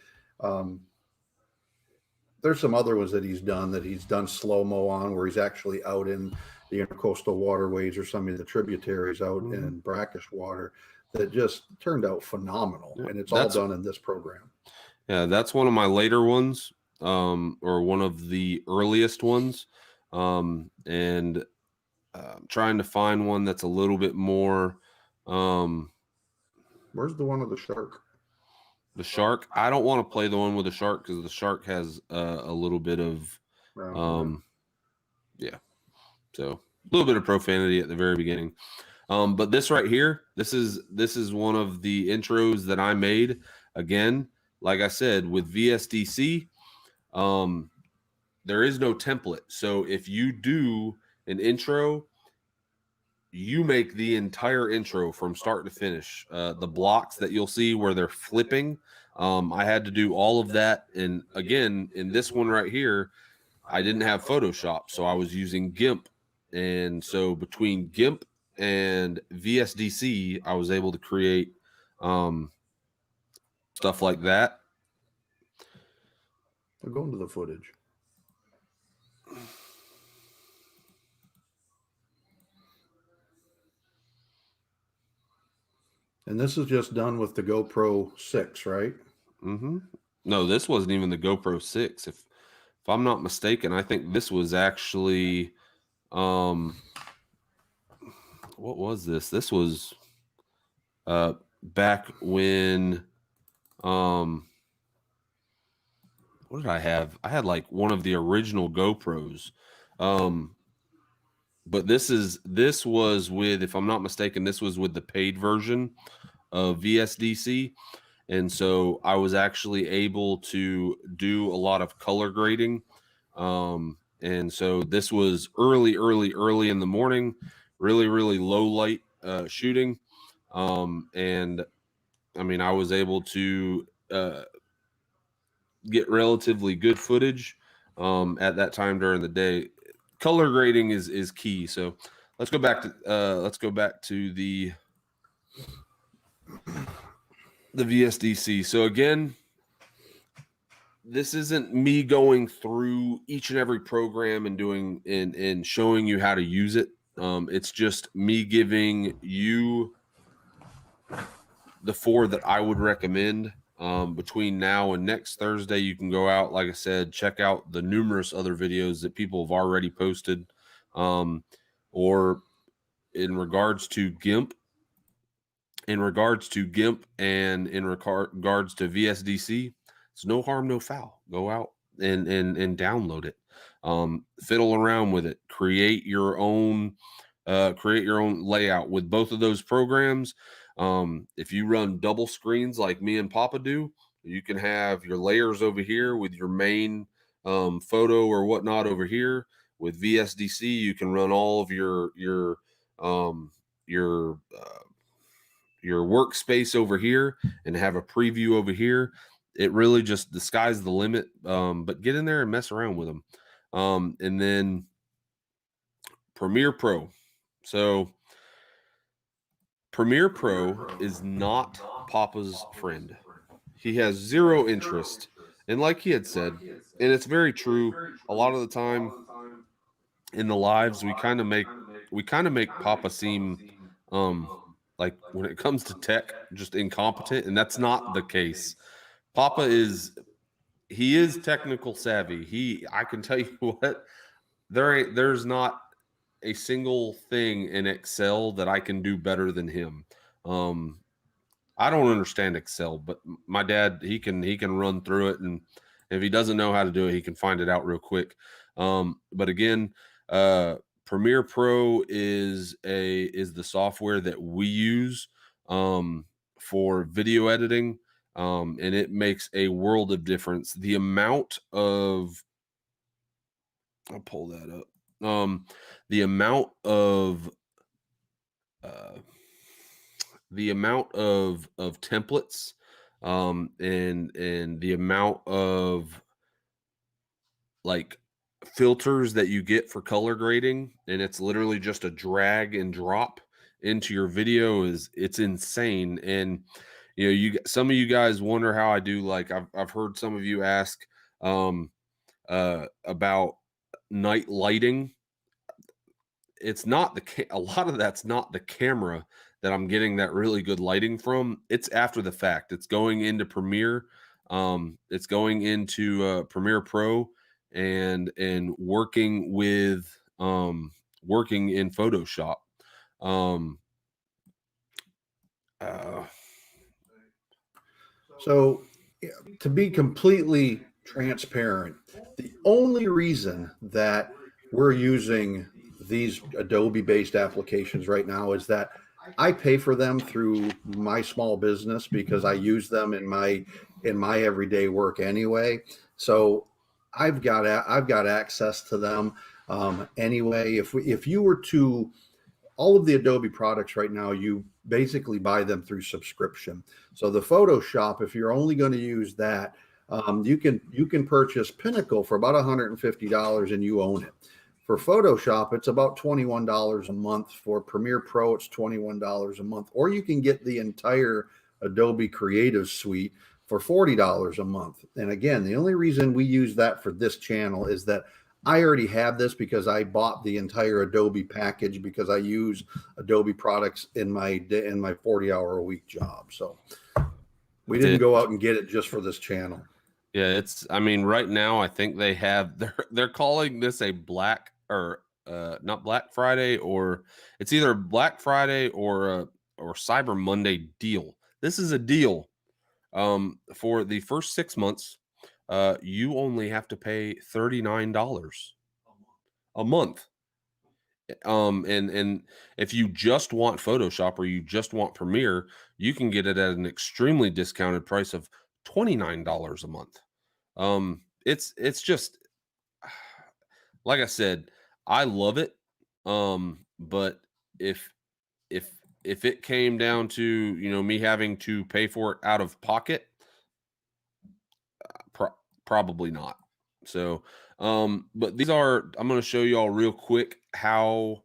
there's some other ones that he's done slow-mo on, where he's actually out in the intercoastal waterways or some of the tributaries out in brackish water that just turned out phenomenal. Yeah, and it's all done in this program. Yeah, that's one of my later ones, or one of the earliest ones. And trying to find one that's a little bit more. Where's the one with the shark? The shark. I don't want to play the one with the shark because the shark has a little bit of, yeah. So a little bit of profanity at the very beginning. But this right here, this is one of the intros that I made. Again, like I said, with VSDC, there is no template. So if you do an intro, you make the entire intro from start to finish. The blocks that you'll see where they're flipping, I had to do all of that. And again, in this one right here, I didn't have Photoshop, so I was using GIMP. And so between GIMP and VSDC, I was able to create stuff like that. I'll go into the footage. And this is just done with the GoPro 6, right? Mm-hmm. No, this wasn't even the GoPro 6. If I'm not mistaken, I think this was actually what was this? This was back when what did I have? I had like one of the original GoPros. But this was with, if I'm not mistaken, this was with the paid version of VSDC. And so I was actually able to do a lot of color grading. And so this was early in the morning, really low light shooting. And I mean, I was able to get relatively good footage at that time during the day. Color grading is key. So let's go back to the VSDC. So again, this isn't me going through each and every program and doing and showing you how to use it. It's just me giving you the 4 that I would recommend. Between now and next Thursday, you can go out, like I said, check out the numerous other videos that people have already posted. Or in regards to GIMP, and in regards to VSDC, it's no harm, no foul. Go out and download it. Fiddle around with it. Create your own layout with both of those programs. If you run double screens like me and Papa do, you can have your layers over here with your main photo or whatnot over here. With VSDC, you can run all of your workspace over here and have a preview over here. It really just, the sky's the limit. But get in there and mess around with them. And then Premiere Pro. So Premiere Pro is not Papa's friend. He has zero interest. And like he had said, and it's very true, a lot of the time in the lives we kind of make Papa seem like, when it comes to tech, just incompetent, and that's not the case. Papa is technical savvy. I can tell you what, there's not a single thing in Excel that I can do better than him. I don't understand Excel, but my dad, he can run through it, and if he doesn't know how to do it, he can find it out real quick. But again, Premiere Pro is the software that we use for video editing, and it makes a world of difference. The amount of, I'll pull that up. The amount of templates, and the amount of like filters that you get for color grading, and it's literally just a drag and drop into your video, it's insane. And some of you guys wonder how I do, like, I've heard some of you ask about night lighting. It's not a lot of that's not the camera that I'm getting that really good lighting from. It's after the fact. It's going into Premiere. It's going into Premiere Pro and working with working in Photoshop. So, to be completely transparent, the only reason that we're using these Adobe-based applications right now is that I pay for them through my small business because I use them in my everyday work anyway. So I've got access to them anyway. If you were to, all of the Adobe products right now, you basically buy them through subscription. So the Photoshop, if you're only going to use that, you can purchase Pinnacle for about $150 and you own it. For Photoshop, it's about $21 a month. For Premiere Pro, it's $21 a month. Or you can get the entire Adobe Creative Suite for $40 a month. And again, the only reason we use that for this channel is that I already have this because I bought the entire Adobe package because I use Adobe products in my 40-hour-a-week job. So we didn't go out and get it just for this channel. Yeah, I mean, right now I think they're calling this a Black or not Black Friday, or it's either Black Friday or Cyber Monday deal. This is a deal. For the first 6 months, you only have to pay $39 a month. And if you just want Photoshop or you just want Premiere, you can get it at an extremely discounted price of $29 a month. It's just, like I said, I love it. But if it came down to, me having to pay for it out of pocket, probably not. So, but I'm going to show you all real quick how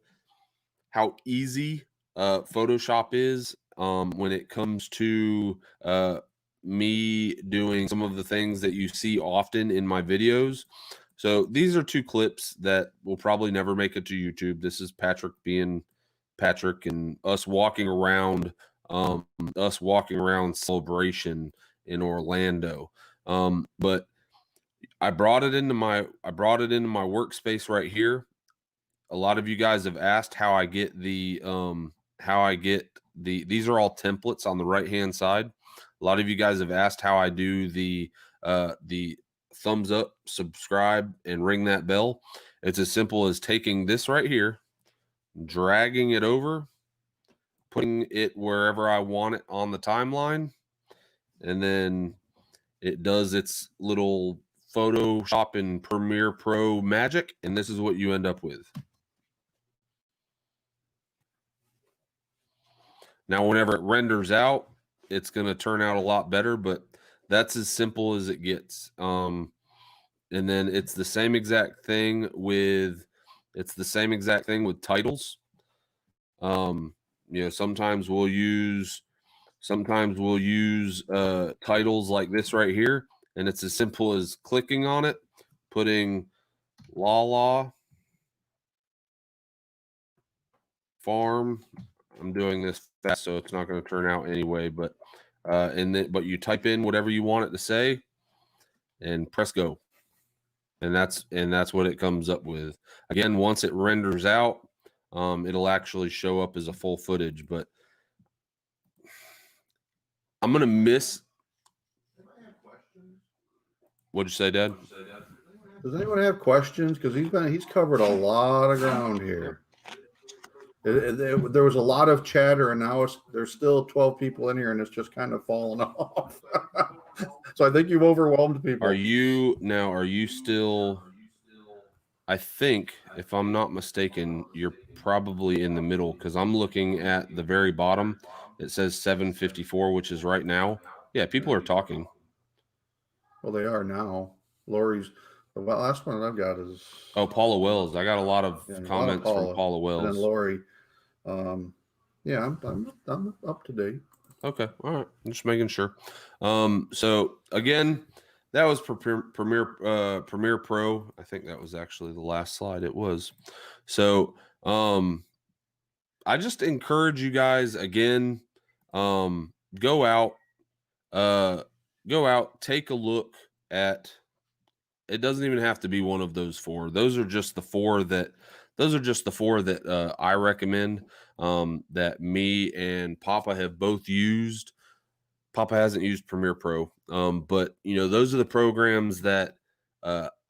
easy Photoshop is when it comes to me doing some of the things that you see often in my videos. So these are 2 clips that will probably never make it to YouTube. This is Patrick being Patrick and us walking around Celebration in Orlando. But I brought it into my workspace right here. A lot of you guys have asked how I get these are all templates on the right hand side. A lot of you guys have asked how I do the thumbs up, subscribe, and ring that bell. It's as simple as taking this right here, dragging it over, putting it wherever I want it on the timeline, and then it does its little Photoshop and Premiere Pro magic, and this is what you end up with. Now, whenever it renders out, it's going to turn out a lot better, but that's as simple as it gets. And then it's the same exact thing with titles. Sometimes we'll use titles like this right here, and it's as simple as clicking on it, putting La Farm. I'm doing this fast, so it's not going to turn out anyway, but but you type in whatever you want it to say and press go. And that's what it comes up with. Again, once it renders out, it'll actually show up as a full footage, but I'm going to miss. What'd you say, Dad? Does anyone have questions? Because he's covered a lot of ground here. There was a lot of chatter, and now there's still 12 people in here, and it's just kind of fallen off. So I think you've overwhelmed people. Are you still? I think, if I'm not mistaken, you're probably in the middle, because I'm looking at the very bottom. It says 7:54, which is right now. Yeah, people are talking. Well, they are now. Lori's. The last one I've got is Paula Wells. I got a lot of comments from Paula Wells. And then Lori. Yeah, I'm up to date. Okay, all right. I'm just making sure. So again, that was Premiere Pro. I think that was actually the last slide. It was. So I just encourage you guys again. Go out, take a look at. It doesn't even have to be one of those 4. Those are just the 4 that I recommend, that me and Papa have both used. Papa hasn't used Premiere Pro, but those are the programs that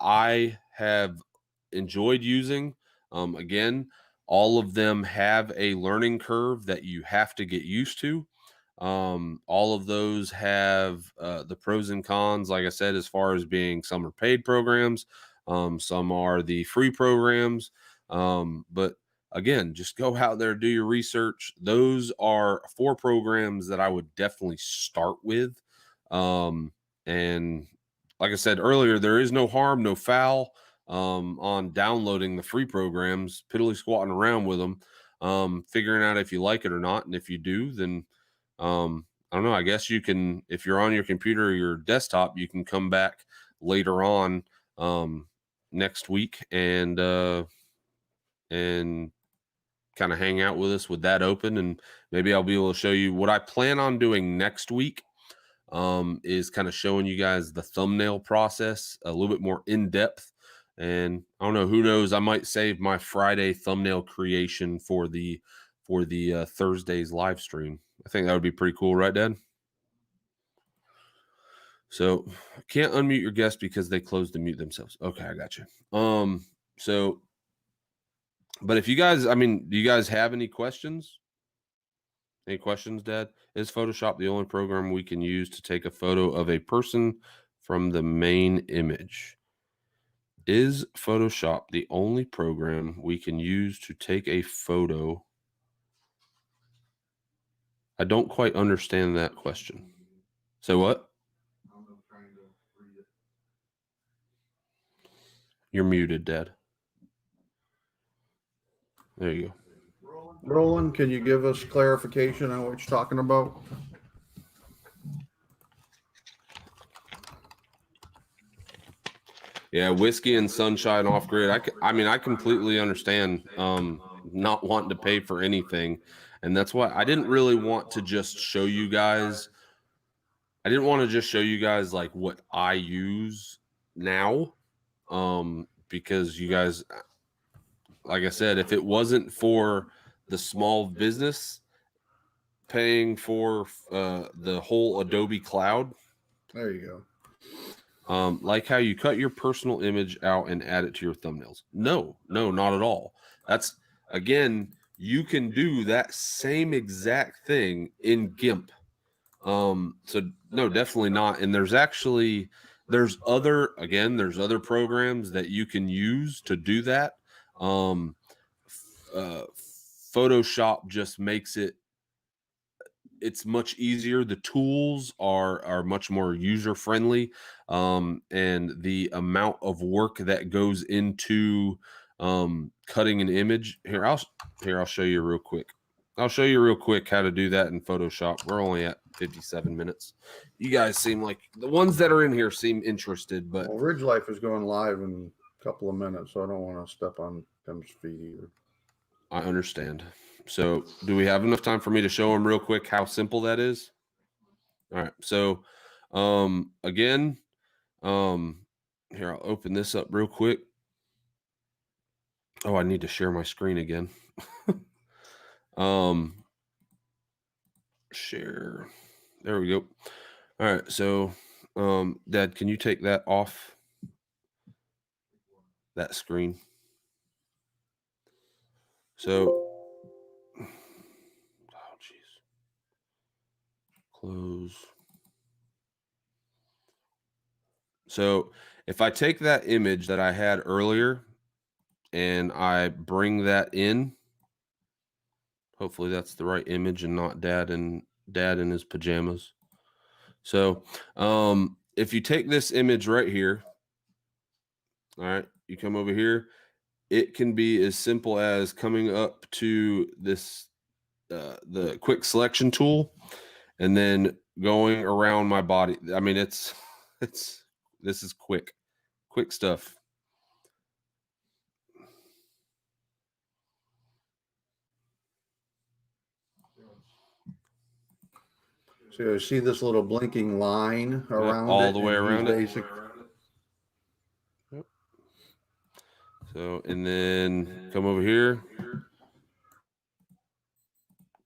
I have enjoyed using. Again, all of them have a learning curve that you have to get used to. All of those have the pros and cons, like I said, as far as being, some are paid programs, some are the free programs. But again, just go out there, do your research. Those are 4 programs that I would definitely start with. And like I said earlier, there is no harm, no foul on downloading the free programs, piddly squatting around with them, figuring out if you like it or not. And if you do, then I don't know. I guess you can, if you're on your computer or your desktop, you can come back later on next week and kind of hang out with us with that open, and maybe I'll be able to show you what I plan on doing next week. Is kind of showing you guys the thumbnail process a little bit more in depth. And I don't know, who knows, I might save my Friday thumbnail creation for the Thursday's live stream. I think that would be pretty cool, right, Dad? So can't unmute your guest because they closed to mute themselves. Okay, I got you. So, but if you guys, I mean, do you guys have any questions? Any questions, Dad? Is Photoshop the only program we can use to take a photo of a person from the main image? Is Photoshop the only program we can use to take a photo? I don't quite understand that question. So what? You're muted, Dad. There you go. Roland, can you give us clarification on what you're talking about? Yeah, whiskey and sunshine off grid. I mean, I completely understand not wanting to pay for anything. And that's why I didn't really want to just show you guys. I didn't want to just show you guys like what I use now. Because you guys, like I said, if it wasn't for the small business paying for the whole Adobe Cloud. There you go. Like how you cut your personal image out and add it to your thumbnails. No, not at all. That's, again, you can do that same exact thing in GIMP. So no, definitely not. And there's other programs that you can use to do that. Photoshop just makes it's much easier. The tools are much more user friendly, and the amount of work that goes into cutting an image. Here, I'll show you real quick. I'll show you real quick how to do that in Photoshop. We're only at 57 minutes. You guys seem like the ones that are in here seem interested, but Ridge Life is going live in a couple of minutes, so I don't want to step on them's feet either. I understand. So do we have enough time for me to show them real quick how simple that is? All right. So again, here, I'll open this up real quick. Oh, I need to share my screen again. Share. There we go. All right. So Dad, can you take that off that screen? So close. So if I take that image that I had earlier and I bring that in, hopefully that's the right image and not dad in his pajamas. So if you take this image right here, all right, you come over here, it can be as simple as coming up to this, the quick selection tool, and then going around my body. I mean, this is quick stuff. So you see this little blinking line around all the way around it. Basic. Yep. So, and then come over here,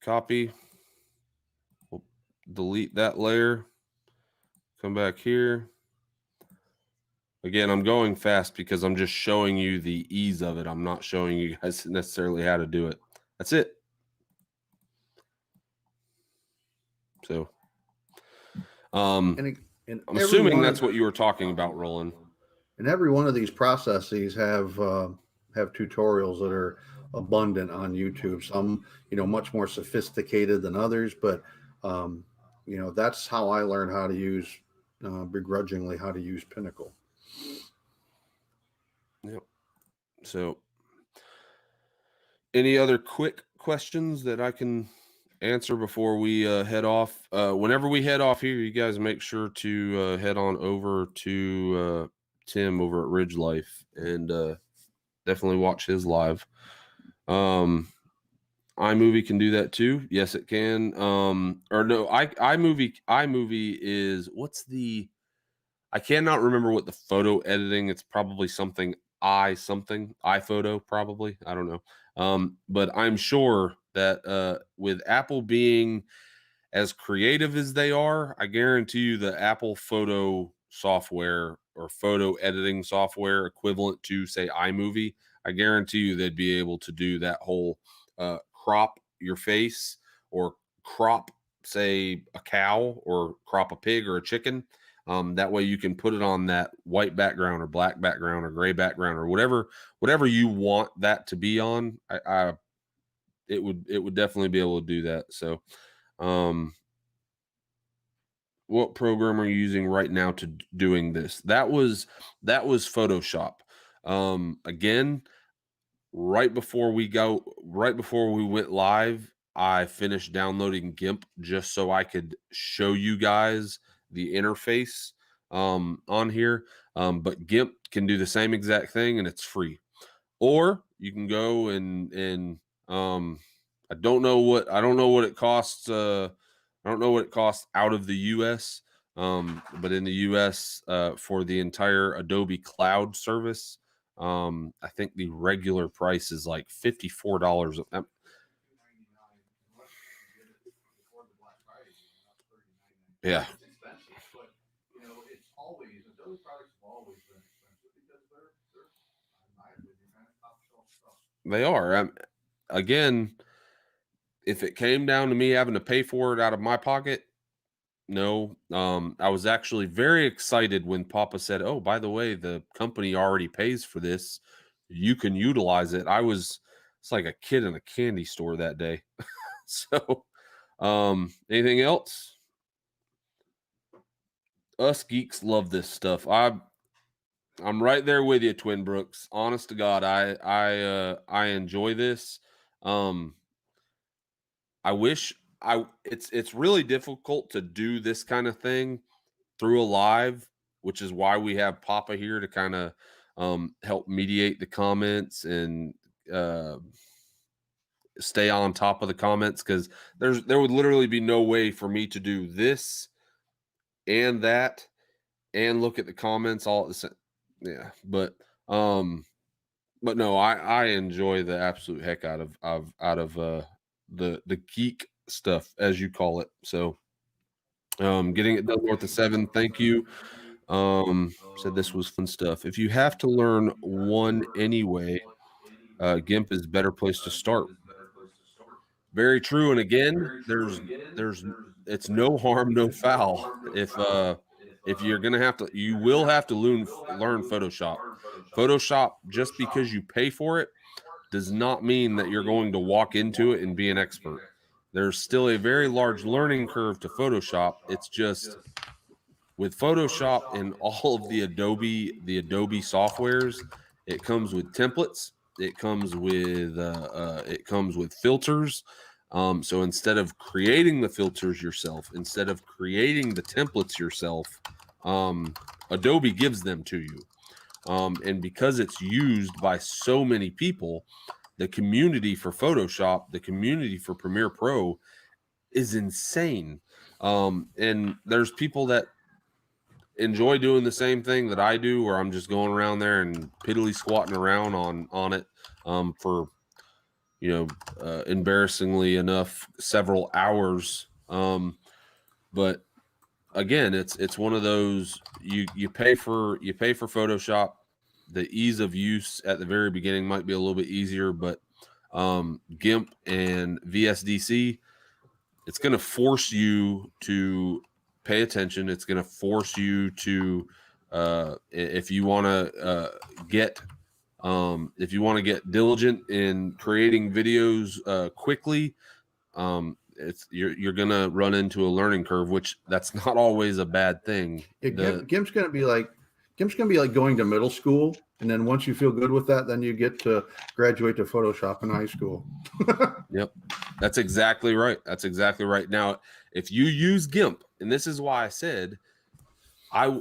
copy, we'll delete that layer, come back here. Again, I'm going fast because I'm just showing you the ease of it. I'm not showing you guys necessarily how to do it. That's it. So, I'm assuming that's what you were talking about, Roland. And every one of these processes have tutorials that are abundant on YouTube. Some, much more sophisticated than others, but that's how I learned how to use, begrudgingly, how to use Pinnacle. Yep. So, any other quick questions that I can answer before we head off? Whenever we head off here, you guys make sure to head on over to Tim over at Ridge Life, and definitely watch his live. iMovie can do that too. Yes, it can. Or no, iMovie is I cannot remember what the photo editing. It's probably something iPhoto probably. I don't know. But I'm sure that with Apple being as creative as they are, I guarantee you the Apple photo software or photo editing software equivalent to say iMovie, I guarantee you they'd be able to do that whole crop your face or crop, say, a cow or crop a pig or a chicken. That way you can put it on that white background or black background or gray background or whatever you want that to be on. It would definitely be able to do that. So, what program are you using right now to doing this? That was Photoshop. Again, right before we went live, I finished downloading GIMP just so I could show you guys the interface on here. But GIMP can do the same exact thing, and it's free. Or you can go and I don't know what it costs. I don't know what it costs out of the U.S. But in the U.S. For the entire Adobe Cloud service, I think the regular price is like $54. Yeah. They are. Again, if it came down to me having to pay for it out of my pocket, no. I was actually very excited when Papa said, "Oh, by the way, the company already pays for this. You can utilize it." It's like a kid in a candy store that day. So, anything else? Us geeks love this stuff. I'm right there with you, Twin Brooks. Honest to God, I enjoy this. I wish it's really difficult to do this kind of thing through a live, which is why we have Papa here to kind of help mediate the comments and stay on top of the comments, because there would literally be no way for me to do this and that and look at the comments all at the same. Yeah, but no, I enjoy the absolute heck out of the geek stuff, as you call it. So getting it done north of 7. Thank you. Said this was fun stuff. If you have to learn one anyway, GIMP is a better place to start. Very true. And again, there's it's no harm, no foul. If you're gonna you will have to learn Photoshop. Photoshop, just because you pay for it, does not mean that you're going to walk into it and be an expert. There's still a very large learning curve to Photoshop. It's just with Photoshop and all of the Adobe softwares, it comes with templates. It comes with filters. So instead of creating the filters yourself, instead of creating the templates yourself, Adobe gives them to you. And because it's used by so many people, the community for Photoshop, the community for Premiere Pro is insane. And there's people that enjoy doing the same thing that I do, where I'm just going around there and piddly squatting around on it for, embarrassingly enough, several hours. But again, it's one of those, you pay for Photoshop. The ease of use at the very beginning might be a little bit easier, but GIMP and VSDC, it's going to force you to pay attention. It's going to force you to, if you want to get diligent in creating videos quickly, you're going to run into a learning curve, which that's not always a bad thing. GIMP's going to be like going to middle school, and then once you feel good with that, then you get to graduate to Photoshop in high school. Yep, that's exactly right. Now, if you use GIMP, and this is why I said I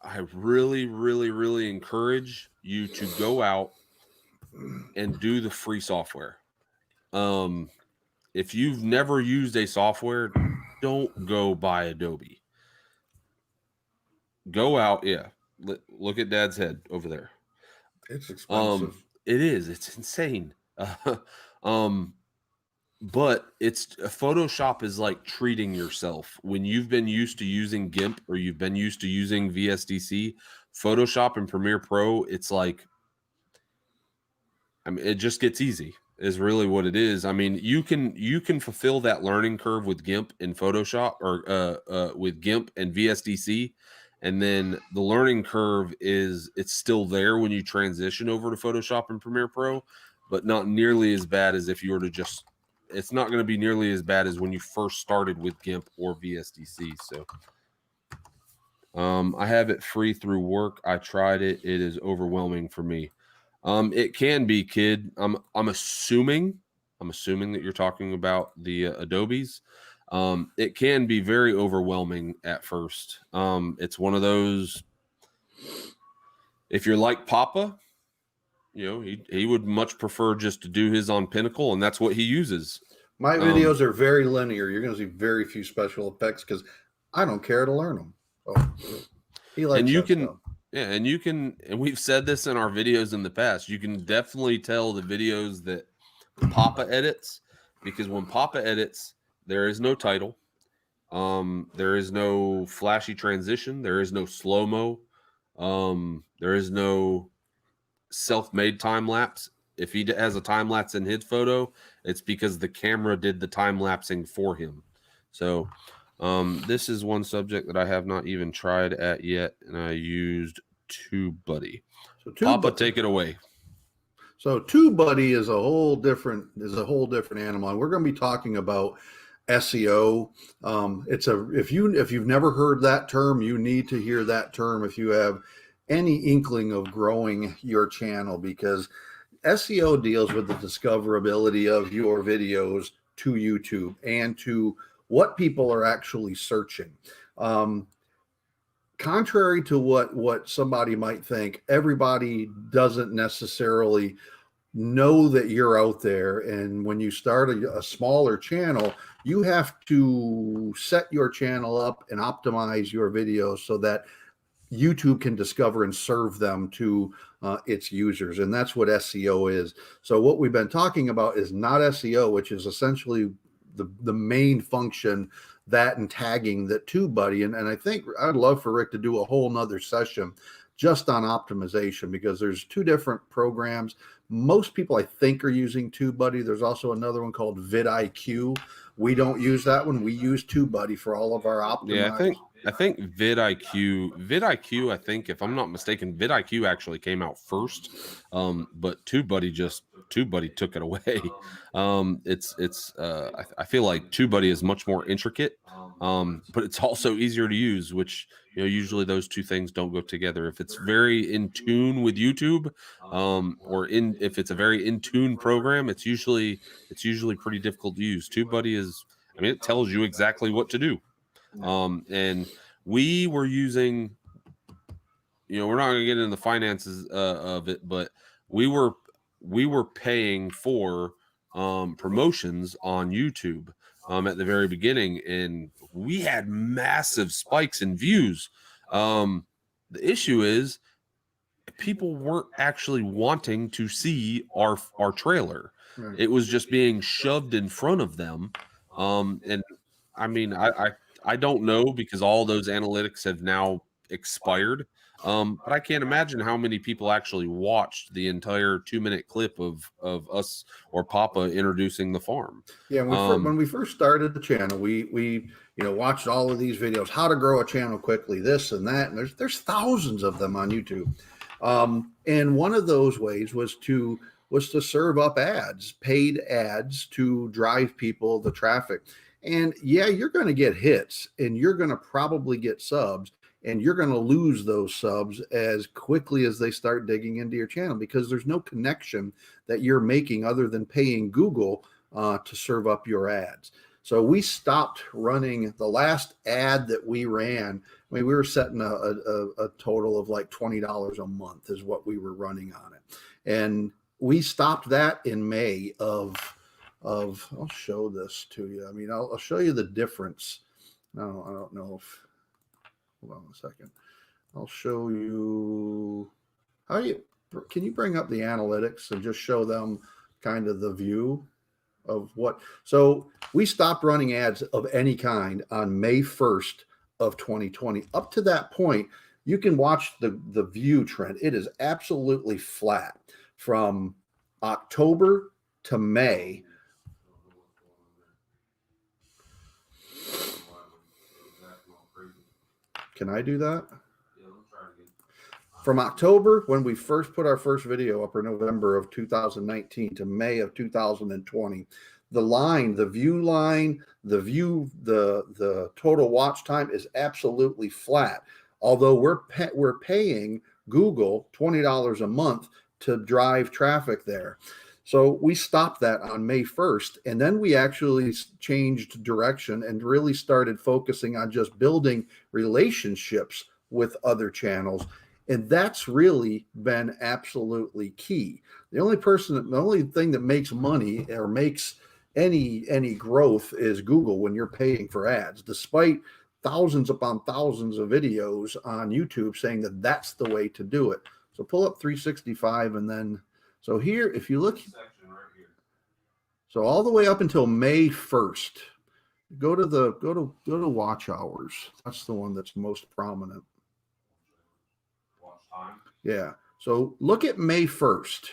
I really, really, really encourage you to go out and do the free software. If you've never used a software, don't go buy Adobe. Go out, yeah. Look at Dad's head over there. It's expensive. It is. It's insane. But it's Photoshop is like treating yourself when you've been used to using GIMP or you've been used to using VSDC. Photoshop and Premiere Pro, it's like, I mean, it just gets easy. Is really what it is. I mean, you can fulfill that learning curve with GIMP and Photoshop, or with GIMP and VSDC, and then the learning curve it's still there when you transition over to Photoshop and Premiere Pro, but not nearly as bad as if you were to just. It's not going to be nearly as bad as when you first started with GIMP or VSDC. So, I have it free through work. I tried it. It is overwhelming for me. It can be, kid. I'm assuming that you're talking about the Adobes. It can be very overwhelming at first. It's one of those. If you're like Papa, he would much prefer just to do his on Pinnacle, and that's what he uses. My videos are very linear. You're going to see very few special effects because I don't care to learn them. Oh, he likes and you that can. stuff. Yeah, and we've said this in our videos in the past. You can definitely tell the videos that Papa edits, because when Papa edits, there is no title. There is no flashy transition. There is no slow-mo. There is no self-made time lapse. If he has a time lapse in his photo, it's because the camera did the time lapsing for him. So, this is one subject that I have not even tried at yet, and I used TubeBuddy. So Papa, take it away. So TubeBuddy is a whole different animal, and we're going to be talking about SEO. If you've never heard that term, you need to hear that term if you have any inkling of growing your channel, because SEO deals with the discoverability of your videos to YouTube and to what people are actually searching. Contrary to what somebody might think, everybody doesn't necessarily know that you're out there. And when you start a smaller channel, you have to set your channel up and optimize your videos so that YouTube can discover and serve them to its users. And that's what SEO is. So what we've been talking about is not SEO, which is essentially the main function, that and tagging that TubeBuddy. And I think I'd love for Rick to do a whole nother session just on optimization, because there's two different programs. Most people, I think, are using TubeBuddy. There's also another one called vidIQ. We don't use that one. We use TubeBuddy for all of our optimizers. Yeah, I think vidIQ, I think, if I'm not mistaken, vidIQ actually came out first. But TubeBuddy took it away. I feel like TubeBuddy is much more intricate, but it's also easier to use, which, usually those two things don't go together. If it's very in tune with YouTube, if it's a very in tune program, it's usually pretty difficult to use. TubeBuddy it tells you exactly what to do. And we were using, we're not going to get into the finances of it, but we were paying for promotions on YouTube at the very beginning, and we had massive spikes in views. The issue is people weren't actually wanting to see our trailer. Right. It was just being shoved in front of them. And I mean, I don't know, because all those analytics have now expired. But I can't imagine how many people actually watched the entire 2-minute clip of us or Papa introducing the farm. Yeah, when we first started the channel, we watched all of these videos, how to grow a channel quickly, this and that, and there's thousands of them on YouTube. And one of those ways was to serve up ads, paid ads, to drive people, the traffic. And yeah, you're going to get hits, and you're going to probably get subs, and you're going to lose those subs as quickly as they start digging into your channel, because there's no connection that you're making other than paying Google to serve up your ads. So we stopped running the last ad that we ran. I mean, we were setting a total of like $20 a month is what we were running on it. And we stopped that in May of I'll show this to you. I mean, I'll show you the difference. No, I don't know if, hold on a second. I'll show you can you bring up the analytics and just show them kind of the view of what, so we stopped running ads of any kind on May 1st of 2020. Up to that point, you can watch the view trend. It is absolutely flat from October to May. Can I do that? From October, when we first put our first video up, or November of 2019 to May of 2020, the line, the view line, the total watch time is absolutely flat. Although we're paying Google $20 a month to drive traffic there. So we stopped that on May 1st, and then we actually changed direction and really started focusing on just building relationships with other channels. And that's really been absolutely key. The only thing that makes money or makes any growth is Google when you're paying for ads, despite thousands upon thousands of videos on YouTube saying that that's the way to do it. So pull up 365, and then, so here, if you look, so all the way up until May 1st, go to watch hours. That's the one that's most prominent. Yeah. So look at May 1st,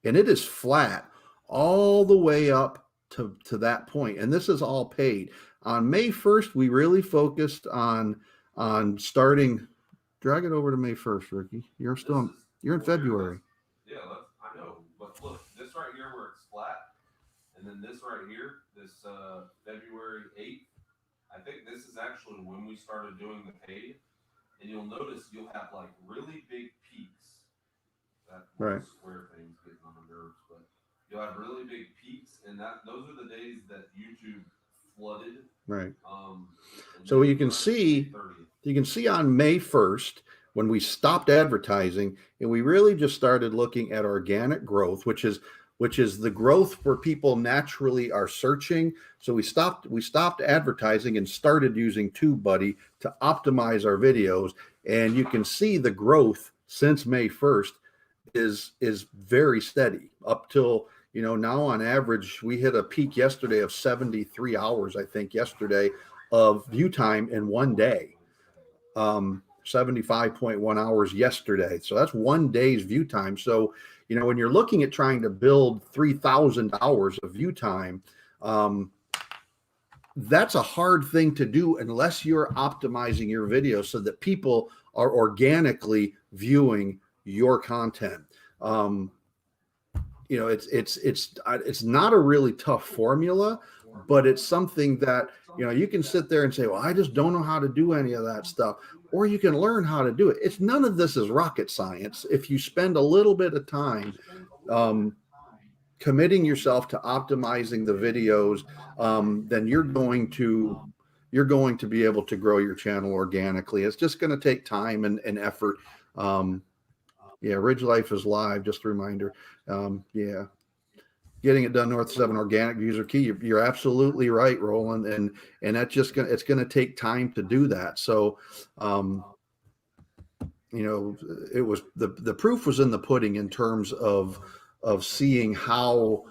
and it is flat all the way up to that point. And this is all paid. On May 1st, we really focused on starting. Drag it over to May 1st, Ricky. You're in February. Yeah, I know. But look, this right here where it's flat, and then this right here, this February 8th, I think this is actually when we started doing the paid. And you'll notice you'll have like really big peaks. That right. Square thing's getting on the nerves, but you'll have really big peaks, and those are the days that YouTube flooded. Right. So you can see on May 1st when we stopped advertising, and we really just started looking at organic growth, which is the growth where people naturally are searching. So we stopped advertising and started using TubeBuddy to optimize our videos. And you can see the growth since May 1st is very steady up till, now on average, we hit a peak yesterday of 73 hours, I think yesterday, of view time in one day. 75.1 hours yesterday. So that's one day's view time. So, when you're looking at trying to build 3,000 hours of view time, that's a hard thing to do unless you're optimizing your video so that people are organically viewing your content. It's not a really tough formula, but it's something that, you can sit there and say, well, I just don't know how to do any of that stuff. Or you can learn how to do it. None of this is rocket science. If you spend a little bit of time committing yourself to optimizing the videos, then you're going to be able to grow your channel organically. It's just going to take time and effort. Ridge Life is live. Just a reminder. Getting it done north of 7 organic views are key. You're absolutely right, Roland. And that's it's going to take time to do that. So, it was the proof was in the pudding in terms of seeing how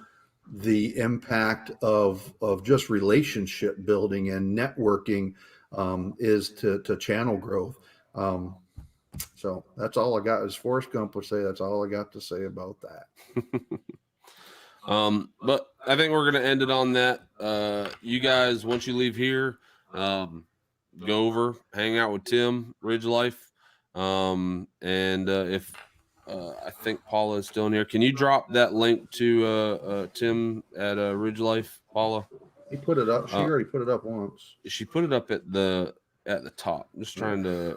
the impact of just relationship building and networking is to channel growth. So that's all I got. As Forrest Gump would say, that's all I got to say about that. But I think we're going to end it on that. You guys, once you leave here, go over, hang out with Tim, Ridge Life. And if I think Paula is still in here, can you drop that link to Tim at Ridge Life, Paula? He put it up. She already put it up once. She put it up at the top. I'm just trying to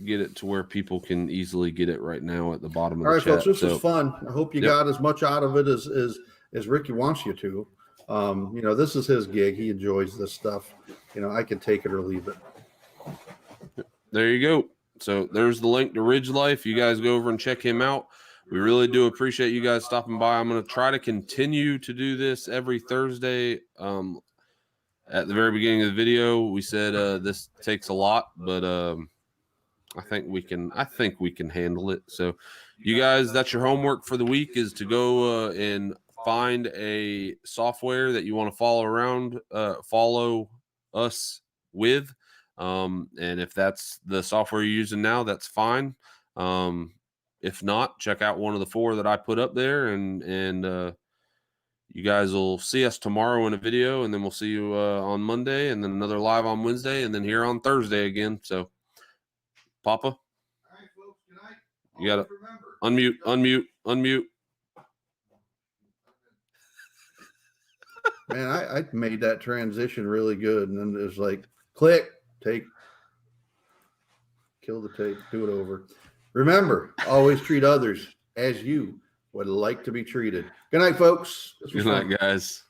get it to where people can easily get it right now at the bottom of the chat. All right, folks, this was fun. I hope you got as much out of it as Ricky wants you to. You know, this is his gig. He enjoys this stuff. You know, I can take it or leave it. There you go. So there's the link to Ridge Life. You guys go over and check him out. We really do appreciate you guys stopping by. I'm going to try to continue to do this every Thursday. At the very beginning of the video, we said this takes a lot, but I think we can handle it. So you guys, that's your homework for the week, is to go and find a software that you want to follow us with. And if that's the software you're using now, that's fine. If not, check out one of the 4 that I put up there, and you guys will see us tomorrow in a video, and then we'll see you on Monday, and then another live on Wednesday, and then here on Thursday again. So, Papa, All right, folks, good night. You got to unmute. Man, I made that transition really good, and then it was like, click, take, kill the tape, do it over. Remember, always treat others as you would like to be treated. Good night, folks. Good night, guys.